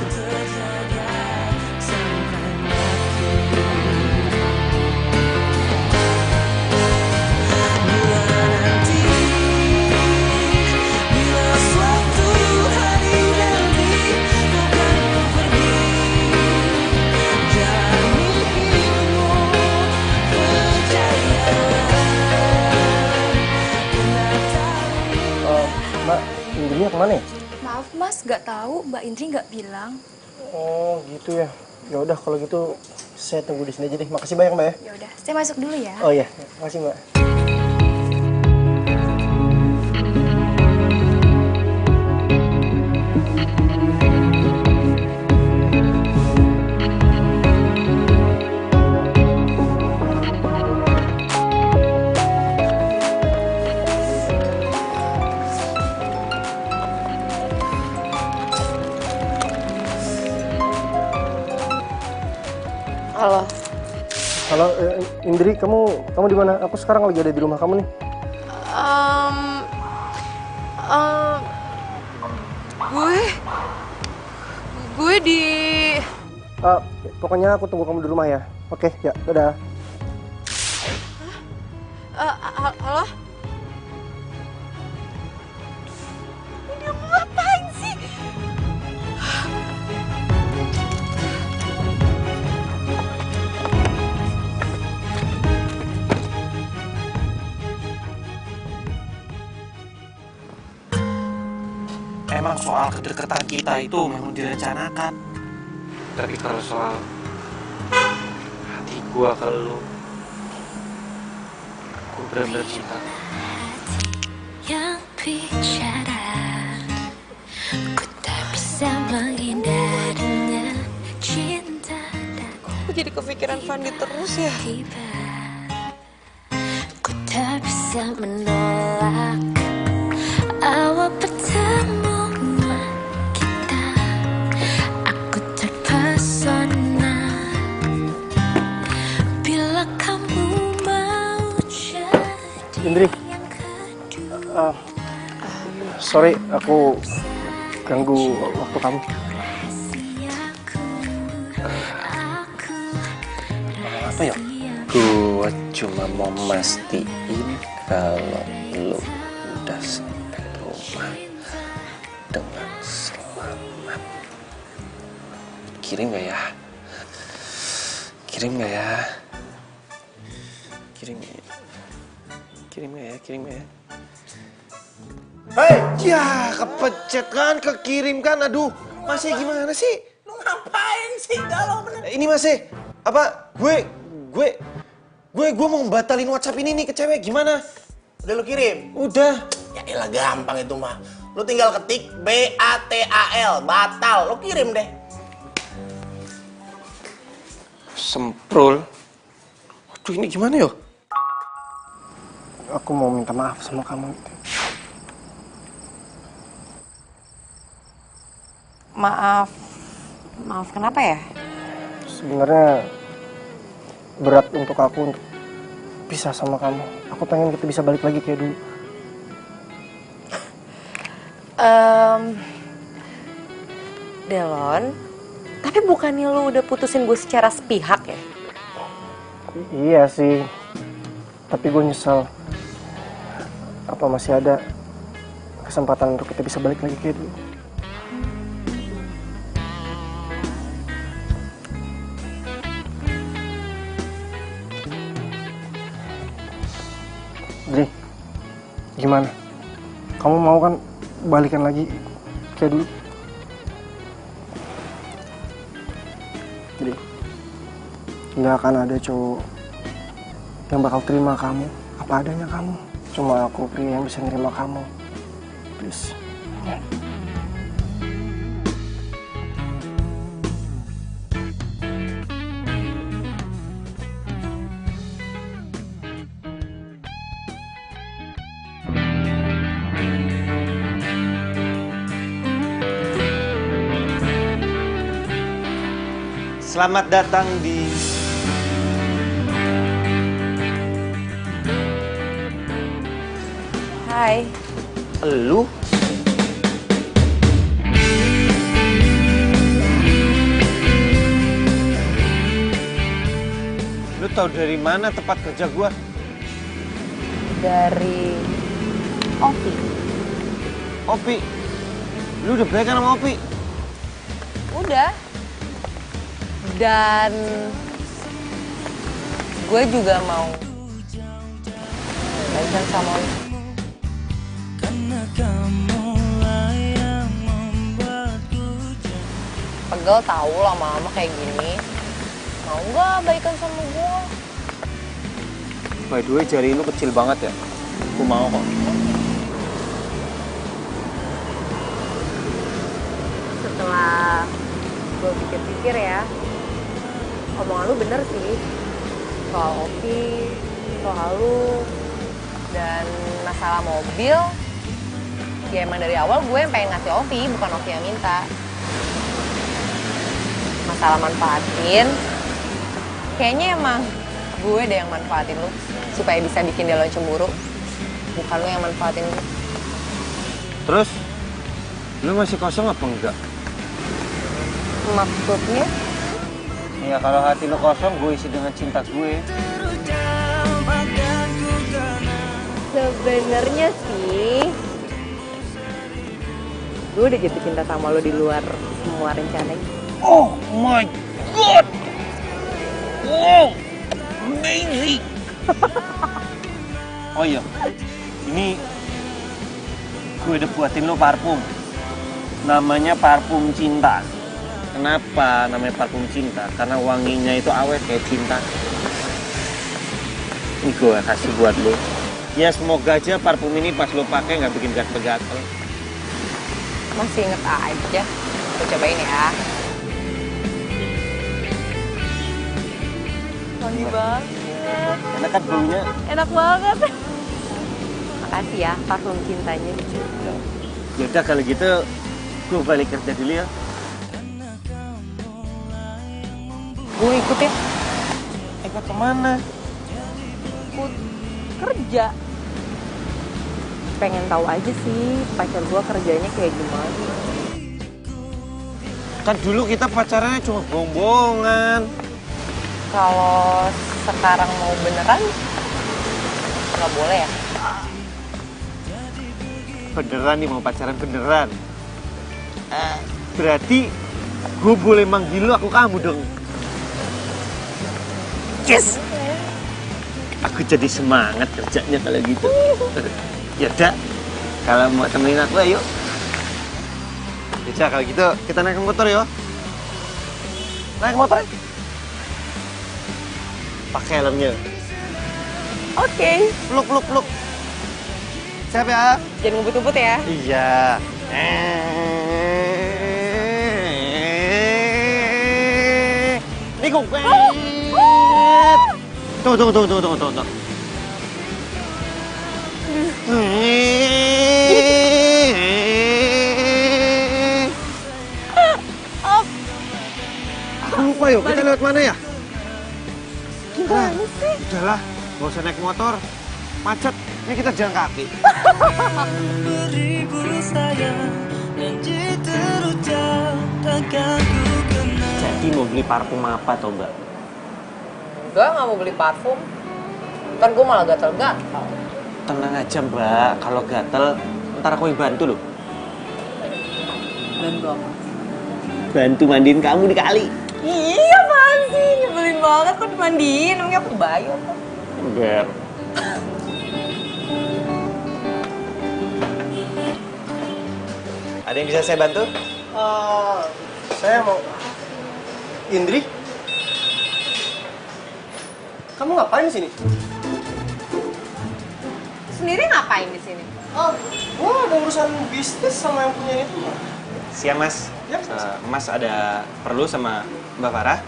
Speaker 1: Mbak, Indrinya kemana ya?
Speaker 6: Maaf mas, nggak tahu. Mbak Indri nggak bilang.
Speaker 1: Oh gitu ya. Ya udah kalau gitu saya tunggu di sini aja deh. Makasih banyak Mbak ya.
Speaker 6: Ya udah, saya masuk dulu ya.
Speaker 1: Oh iya, makasih Mbak.
Speaker 2: Halo.
Speaker 1: Halo, Indri, kamu di mana? Aku sekarang lagi ada di rumah kamu nih.
Speaker 2: Gue di...
Speaker 1: Pokoknya aku tunggu kamu di rumah ya. Oke, ya, dadah.
Speaker 2: Halo? Ini aku ngapain sih?
Speaker 5: Emang soal kedekatan kita itu memang direncanakan. Tapi kalau soal hati gua ke lu, gua benar-benar cinta.
Speaker 13: Yang bicara, ku tak bisa menghindarinya. Cinta
Speaker 14: Aku jadi kepikiran Fandi terus ya.
Speaker 13: ku tak bisa menolak awal pertemuan kita. Aku terpesona bila kamu mau jadi.
Speaker 1: Indri, sorry aku ganggu waktu kamu.
Speaker 5: Apa ya? Gua cuma mau mastiin kalau lu udah sampai rumah dengan selamat. Kirim gak ya? Kirim gak ya? Kirim gak ya? Kirim gak ya? Kirim gak ya?
Speaker 10: Hei, ya kepecet kan, kekirim kan, aduh. Masih gimana sih?
Speaker 3: Lu ngapain sih galau bener?
Speaker 10: Ini masih, apa, gue mau batalin WhatsApp ini nih ke cewek, gimana?
Speaker 3: Udah lu kirim?
Speaker 10: Udah.
Speaker 3: Ya elah gampang itu mah. Lu tinggal ketik BATAL, batal. Lu kirim deh.
Speaker 5: Semprul. Waduh, ini gimana yo?
Speaker 1: Aku mau minta maaf sama kamu.
Speaker 12: Maaf kenapa ya?
Speaker 1: Sebenarnya berat untuk aku untuk pisah sama kamu. Aku pengen kita bisa balik lagi kayak dulu.
Speaker 12: Delon, tapi bukannya lu udah putusin gue secara sepihak ya?
Speaker 1: Iya sih, tapi gue nyesel. Apa masih ada kesempatan untuk kita bisa balik lagi kayak dulu? Dri, gimana? Kamu mau kan balikan lagi kayak dulu? Dri, nggak akan ada cowok yang bakal terima kamu apa adanya kamu. Cuma aku pria yang bisa nerima kamu. Please. Ya.
Speaker 10: Selamat datang di
Speaker 12: Hai.
Speaker 10: Lu? Lu tahu dari mana tempat kerja gua?
Speaker 12: Dari Opi.
Speaker 10: Opi? Lu udah baikan sama Opi?
Speaker 12: Udah. Dan gue juga mau baikan sama lu. Pegel tahu lama-lama kayak gini. Mau nggak baikan sama gue?
Speaker 10: By the way, jari lu kecil banget ya. Aku mau kok.
Speaker 12: Setelah gue pikir-pikir ya, omongan lu bener sih. Soal Opi, soal lu, dan masalah mobil, ya emang dari awal gue yang pengen ngasih Opi, bukan Opi yang minta. Masalah manfaatin, kayaknya emang gue deh yang manfaatin lu, supaya bisa bikin dia lo cemburu, bukan lu yang manfaatin gue.
Speaker 10: Terus, lu masih kosong apa enggak?
Speaker 12: Maksudnya?
Speaker 10: Ya kalau hati lu kosong, gue isi dengan cinta gue.
Speaker 12: Sebenarnya sih, gue udah jatuh cinta sama lo di luar semua rencananya.
Speaker 3: Oh my god! Wow! Amazing!
Speaker 10: Oh iya, ini gue udah buatin lo parfum. Namanya parfum cinta. Kenapa namanya parfum cinta? Karena wanginya itu awet kayak cinta. Ini gue kasih buat lo. Ya semoga aja parfum ini pas lo pakai nggak bikin gatel-gatel.
Speaker 12: Masih inget aja. Gue cobain ya. Wangi banget.
Speaker 10: Enak kan baunya?
Speaker 12: Enak banget. Makasih ya parfum cintanya.
Speaker 10: Yaudah kalau gitu, gue balik kerja dulu ya.
Speaker 12: Gue ikut ya.
Speaker 10: Ikut kemana?
Speaker 12: Ikut kerja. Pengen tahu aja sih pacar gue kerjanya kayak gimana.
Speaker 10: Kan dulu kita pacarannya cuma bohong-bohongan.
Speaker 12: Kalau sekarang mau beneran, nggak boleh ya?
Speaker 10: Beneran nih mau pacaran beneran. Berarti gue boleh manggil lu aku kamu dong. Yes! Aku jadi semangat kerjanya kalau gitu. Yaudah, kalau mau temenin aku ayo. Bisa kalau gitu kita naik motor ya. Naik motor. Pakai helmnya.
Speaker 12: Oke.
Speaker 10: Peluk. Siap ya?
Speaker 12: Jangan ngebut-ngebut ya.
Speaker 10: Iya. Ini kok. Tunggu. Aku lupa yuk, kita lewat mana ya?
Speaker 12: Gimana sih?
Speaker 10: Udahlah, gak usah naik motor. Macet, ini kita jalan kaki. Jadi mau beli parfum apa toh mbak?
Speaker 12: Enggak mau beli parfum. Ntar gue malah gatel-gatel.
Speaker 10: Tenang aja mbak, kalau gatel ntar aku yang bantu loh.
Speaker 12: Bantu apa?
Speaker 10: Bantu mandiin kamu di kali.
Speaker 12: Iya apaan sih? Nyebelin banget kok dimandiin. Namanya aku bayu apa?
Speaker 10: Enggak. Ada yang bisa saya bantu?
Speaker 1: Saya mau... Indri? Kamu ngapain di sini?
Speaker 12: Sendiri ngapain di sini?
Speaker 1: Oh, gua ada urusan bisnis sama yang punya itu.
Speaker 10: Siang mas.
Speaker 1: Ya.
Speaker 10: Mas ada perlu sama Mbak Farah?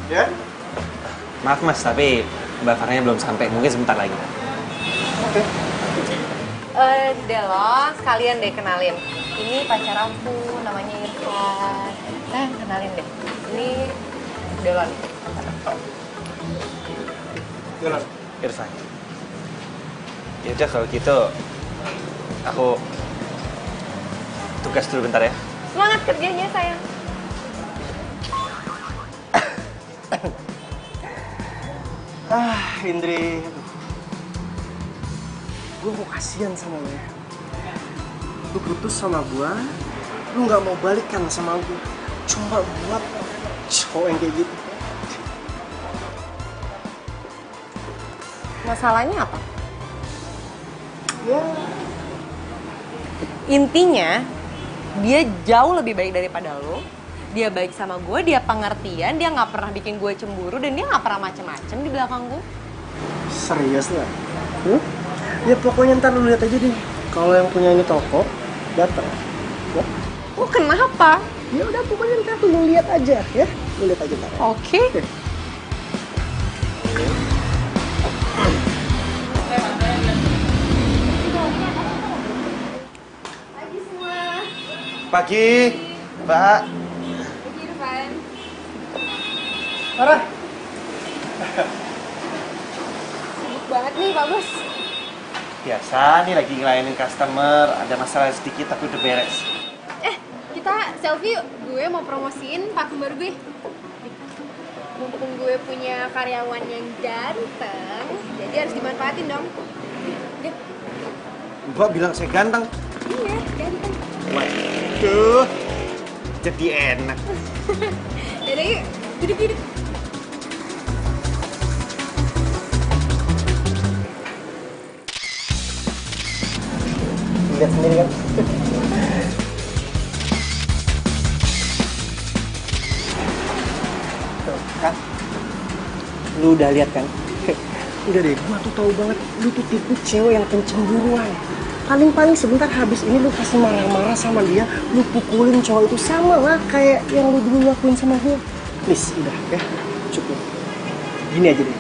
Speaker 1: Ya?
Speaker 10: Maaf mas, tapi Mbak Farahnya belum sampai. Mungkin sebentar lagi.
Speaker 1: Oke.
Speaker 12: Delon, sekalian deh kenalin. Ini pacar aku, namanya Irfan. Kenalin deh. Ini Delon.
Speaker 1: Delon.
Speaker 10: Irfan. Yaudah kalau gitu, aku tugas dulu bentar ya.
Speaker 12: Semangat kerjanya sayang.
Speaker 1: Indri. Gue mau kasihan sama lu ya. Lu putus sama gue, lu gak mau balikan sama gue. Cuma buat cowok yang kayak gitu.
Speaker 12: Masalahnya apa?
Speaker 1: Ya.
Speaker 12: Intinya, dia jauh lebih baik daripada lo. Dia baik sama gue, dia pengertian, dia nggak pernah bikin gue cemburu, dan dia nggak pernah macem-macem di belakang gue.
Speaker 1: Serius lah? Ya pokoknya ntar lu lihat aja deh. Kalau yang punya ini toko, datang. Ya?
Speaker 12: Oh kenapa?
Speaker 1: Ya udah pokoknya ntar lu lihat aja ya. Lu lihat aja ntar.
Speaker 12: Oke.
Speaker 10: Pagi, Mbak.
Speaker 6: Pagi, Irfan.
Speaker 1: Farah.
Speaker 6: Sibuk banget nih, Pak Bos.
Speaker 10: Biasa nih lagi ngelayanin customer, ada masalah sedikit tapi udah beres.
Speaker 6: Kita selfie yuk. Gue mau promosiin parfum baru gue. Mumpung gue punya karyawan yang ganteng, jadi harus dimanfaatin dong.
Speaker 10: Mbak bilang saya ganteng.
Speaker 6: Iya, ganteng.
Speaker 10: Waduh, jadi enak.
Speaker 6: Yaudah yuk, duduk.
Speaker 1: Lihat sendiri kan. Tuh, kan? Lu udah lihat kan? Enggak deh, gua tuh tahu banget lu tuh tipe cewek yang pencemburuan. Paling-paling sebentar habis ini lu pasti marah-marah sama dia, lu pukulin cowok itu sama lah kayak yang lu dulu lakuin sama gue. Please, udah ya, cukup. Gini aja deh.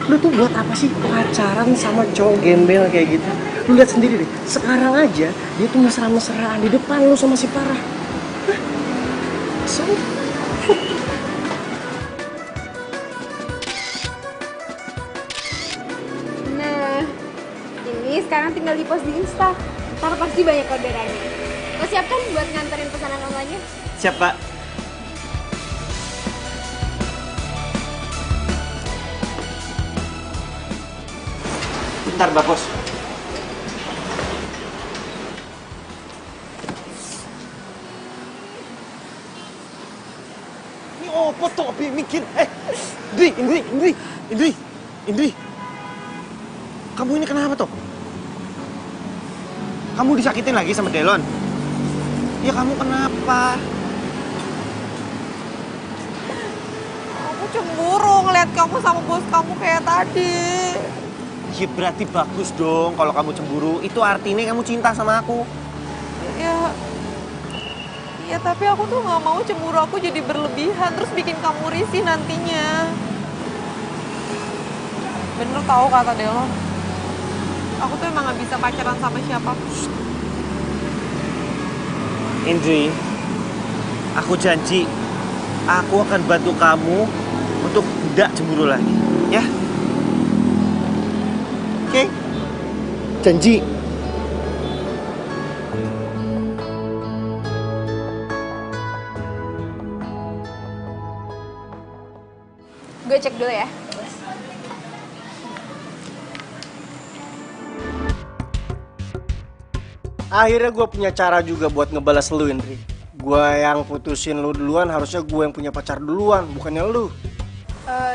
Speaker 1: Lu tuh buat apa sih pacaran sama cowok gembel kayak gitu? Lu lihat sendiri deh, sekarang aja dia tuh mesra-mesraan di depan lu sama si Farah. Hah? So?
Speaker 6: Nah, ini sekarang tinggal di post di Insta. Ntar pasti banyak orderannya. Lo siap kan buat nganterin pesanan online-nya?
Speaker 10: Siap, Pak. Bentar, Mbak Bos. Ini opo tuh Opi mikir? Indri. Kamu ini kenapa toh? Kamu disakitin lagi sama Delon? Ya kamu kenapa?
Speaker 14: Aku cemburu ngeliat kamu sama bos kamu kayak tadi.
Speaker 10: Ya berarti bagus dong kalau kamu cemburu. Itu artinya kamu cinta sama aku.
Speaker 14: Ya tapi aku tuh nggak mau cemburu aku jadi berlebihan terus bikin kamu risih nantinya. Bener tahu kata Delon. Aku tuh emang nggak bisa pacaran sama siapapun.
Speaker 10: Indri, aku janji aku akan bantu kamu untuk tidak cemburu lagi, ya? Oke? Janji.
Speaker 6: Gue cek dulu ya.
Speaker 1: Akhirnya gue punya cara juga buat ngebalas lu, Indri. Gue yang putusin lu duluan, harusnya gue yang punya pacar duluan, bukannya lu.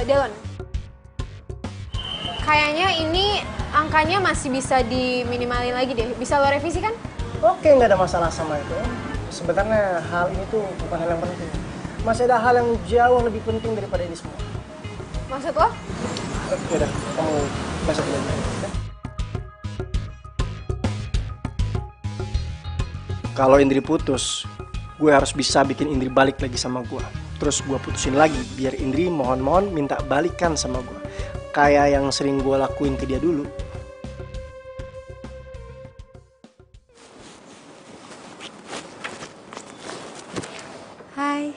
Speaker 6: Delon, kayaknya ini angkanya masih bisa diminimalin lagi deh. Bisa lo revisi kan?
Speaker 1: Oke, nggak ada masalah sama itu. Sebenarnya hal ini tuh bukan hal yang penting. Masih ada hal yang jauh lebih penting daripada ini semua.
Speaker 6: Maksud lo?
Speaker 1: Yaudah, kamu besok aja. Ya? Kalau Indri putus, gue harus bisa bikin Indri balik lagi sama gue. Terus gue putusin lagi, biar Indri mohon-mohon minta balikan sama gue. Kayak yang sering gue lakuin ke dia dulu.
Speaker 12: Hai.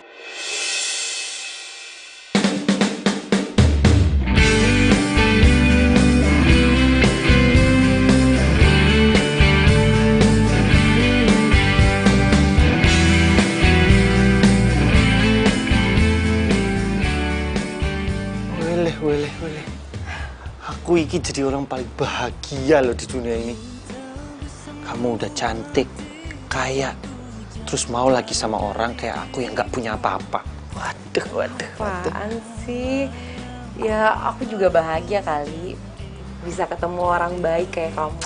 Speaker 10: Weleh. Aku iki jadi orang paling bahagia loh di dunia ini. Kamu udah cantik, kaya, terus mau lagi sama orang kayak aku yang gak punya apa-apa. Waduh.
Speaker 12: Apaan sih? Ya aku juga bahagia kali bisa ketemu orang baik kayak kamu.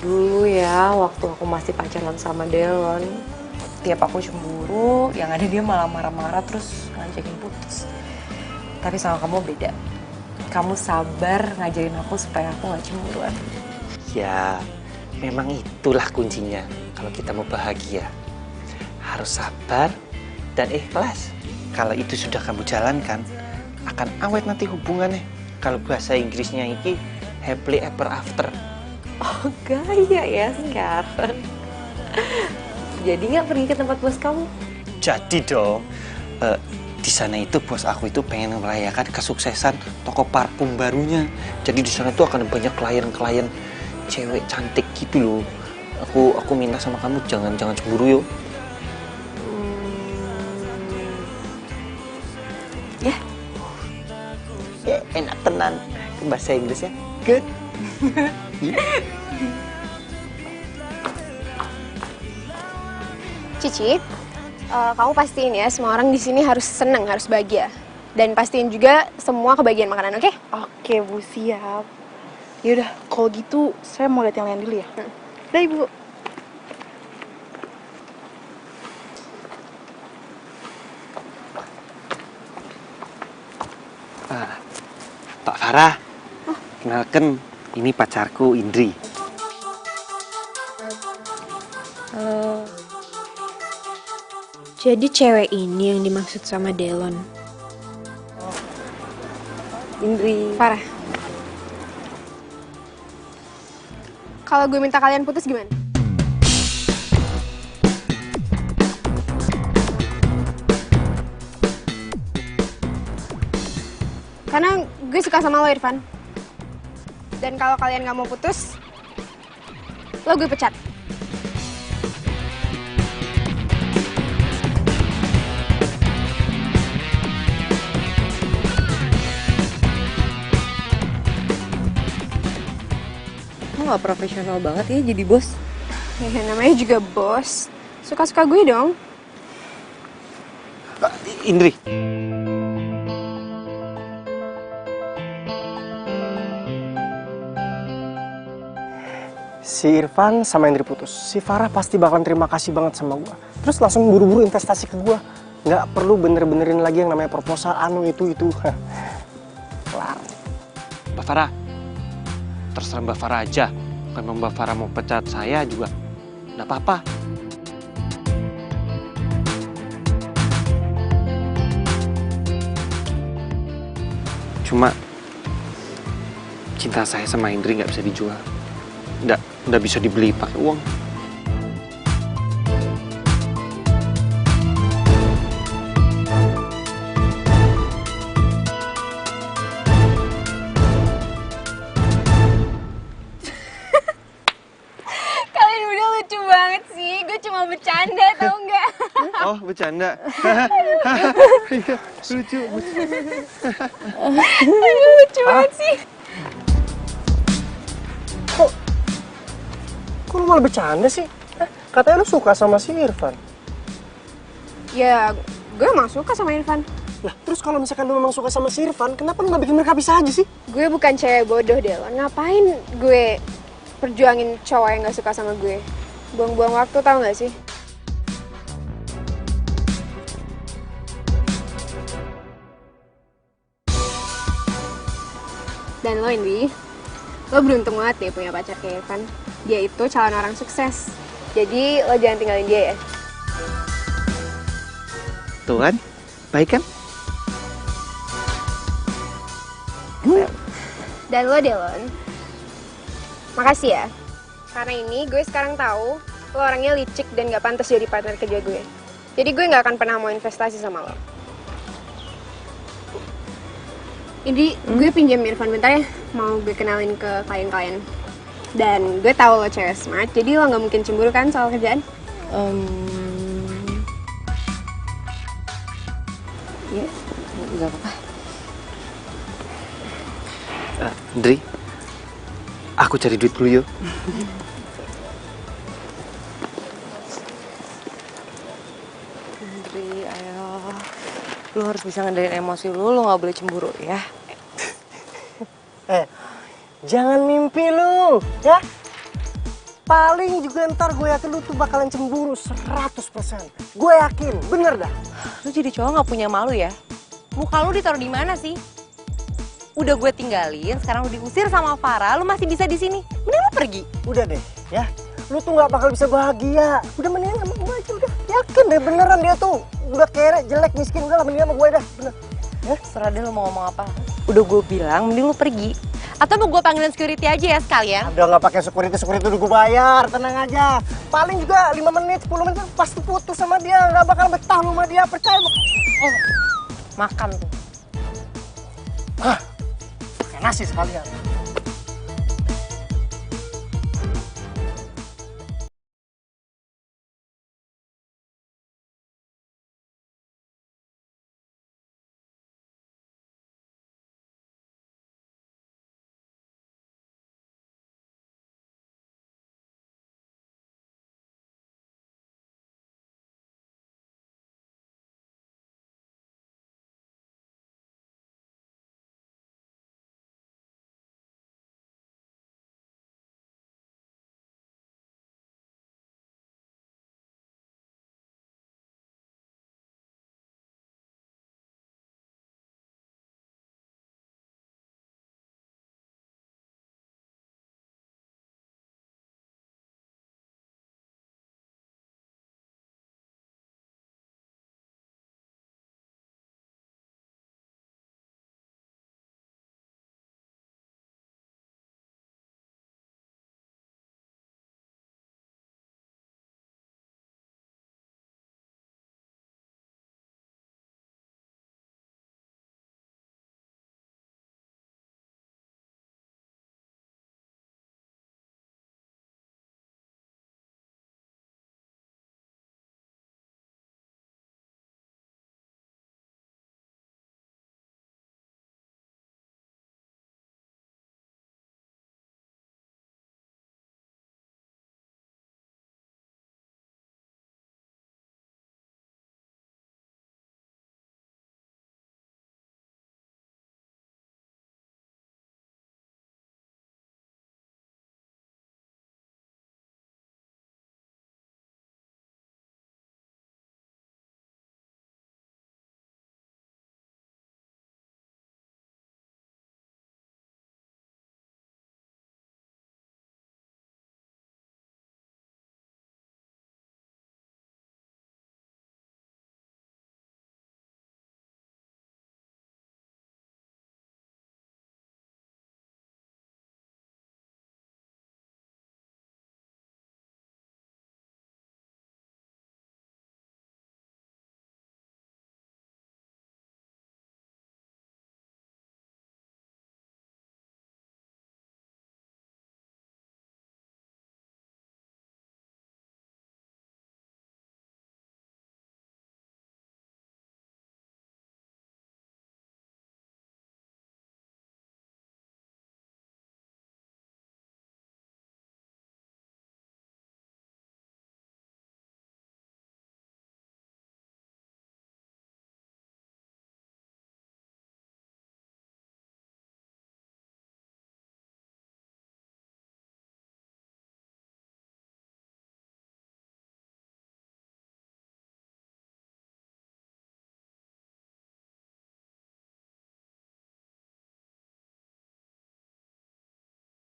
Speaker 12: Dulu ya waktu aku masih pacaran sama Delon, tiap aku cemburu, yang ada dia malah marah-marah terus ngajakin putus. Tapi sama kamu beda. Kamu sabar ngajarin aku supaya aku gak cemburuan.
Speaker 10: Ya, memang itulah kuncinya. Kalau kita mau bahagia, harus sabar dan ikhlas. Kalau itu sudah kamu jalankan, akan awet nanti hubungannya. Kalau bahasa Inggrisnya ini happily ever after.
Speaker 12: Oh gaya ya sekarang. Jadi nggak pergi ke tempat bos kamu?
Speaker 10: Jadi dong. Di sana itu bos aku itu pengen merayakan kesuksesan toko parfum barunya. Jadi di sana tuh akan banyak klien-klien cewek cantik gitu loh. Aku minta sama kamu jangan cemburu yuk.
Speaker 12: Ya.
Speaker 10: Ya enak tenan bahasa Inggrisnya. Good.
Speaker 6: Cici, kamu pastiin ya semua orang di sini harus seneng, harus bahagia. Dan pastiin juga semua kebagian makanan, oke?
Speaker 11: Oke, Bu, siap. Yaudah, kalau gitu saya mau lihat yang lain dulu ya. Dah, Ibu.
Speaker 10: Tak Farah, kenalkan ini pacarku Indri.
Speaker 6: Halo. Jadi cewek ini yang dimaksud sama Delon.
Speaker 12: Indri.
Speaker 6: Farah. Kalau gue minta kalian putus gimana? Karena gue suka sama lo, Irfan. Dan kalau kalian gak mau putus, lo gue pecat.
Speaker 12: Lo gak profesional banget ya jadi bos.
Speaker 6: Ya namanya juga bos. Suka-suka gue dong.
Speaker 10: Indri.
Speaker 1: Si Irfan sama Indri putus. Si Farah pasti bakalan terima kasih banget sama gua. Terus langsung buru-buru investasi ke gua. Nggak perlu bener-benerin lagi yang namanya proposal itu. Kelar.
Speaker 10: Mbak Farah, terserah Mbak Farah aja. Kalau Mbak Farah mau pecat saya juga nggak apa-apa. Cuma cinta saya sama Indri nggak bisa dijual. Nggak bisa dibeli pakai uang.
Speaker 6: Kalian udah lucu banget sih. Gue cuma bercanda, tau nggak?
Speaker 10: Oh, bercanda. Lucu.
Speaker 6: Aduh, lucu banget sih.
Speaker 1: Kok lu malah bercanda sih? Katanya lu suka sama si Irfan.
Speaker 6: Ya, gue emang suka sama Irfan.
Speaker 1: Lah, terus kalau misalkan lu memang suka sama si Irfan, kenapa lu nggak bikin mereka bisa aja sih?
Speaker 6: Gue bukan cewek bodoh, Delon. Ngapain gue perjuangin cowok yang gak suka sama gue? Buang-buang waktu, tau gak sih? Dan lo, Indri, lo beruntung banget deh punya pacar kayak Irfan. Dia itu calon orang sukses. Jadi lo jangan tinggalin dia ya.
Speaker 10: Tuh kan, baik kan?
Speaker 6: Dan lo, Delon, makasih ya. Karena ini gue sekarang tahu lo orangnya licik dan gak pantas jadi partner kerja gue. Jadi gue gak akan pernah mau investasi sama lo. Indri, gue pinjam Irfan bentar ya. Mau gue kenalin ke klien-klien. Dan gue tahu lo cewek smart, jadi lo gak mungkin cemburu kan soal kerjaan?
Speaker 12: Ya, gak apa-apa.
Speaker 10: Indri, aku cari duit dulu yuk.
Speaker 12: Indri, ayo. Lu harus bisa ngendaliin emosi lu gak boleh cemburu ya.
Speaker 1: Jangan mimpi lu, ya? Paling juga ntar gue yakin lu tuh bakalan cemburu 100%. Gue yakin, bener dah.
Speaker 12: Lu jadi cowok gak punya malu ya? Muka lu ditaruh di mana sih? Udah gue tinggalin, sekarang lu diusir sama Farah, lu masih bisa di sini. Mending lu pergi.
Speaker 1: Udah deh, ya. Lu tuh gak bakal bisa bahagia. Udah mendingan sama gue aja, udah. Yakin deh, beneran dia tuh. Udah kere, jelek, miskin. Udah lah, mendingan sama gue dah, bener.
Speaker 12: Ya, serah deh lu mau ngomong apa. Udah gue bilang, mending lu pergi. Atau mau gue panggilin security aja ya sekalian?
Speaker 1: Udah gak pakai security udah gue bayar, tenang aja. Paling juga 5 menit, 10 menit pasti putus sama dia. Gak bakal betah lu sama dia, percaya.
Speaker 12: Makan tuh.
Speaker 1: Hah, pakai nasi sekalian.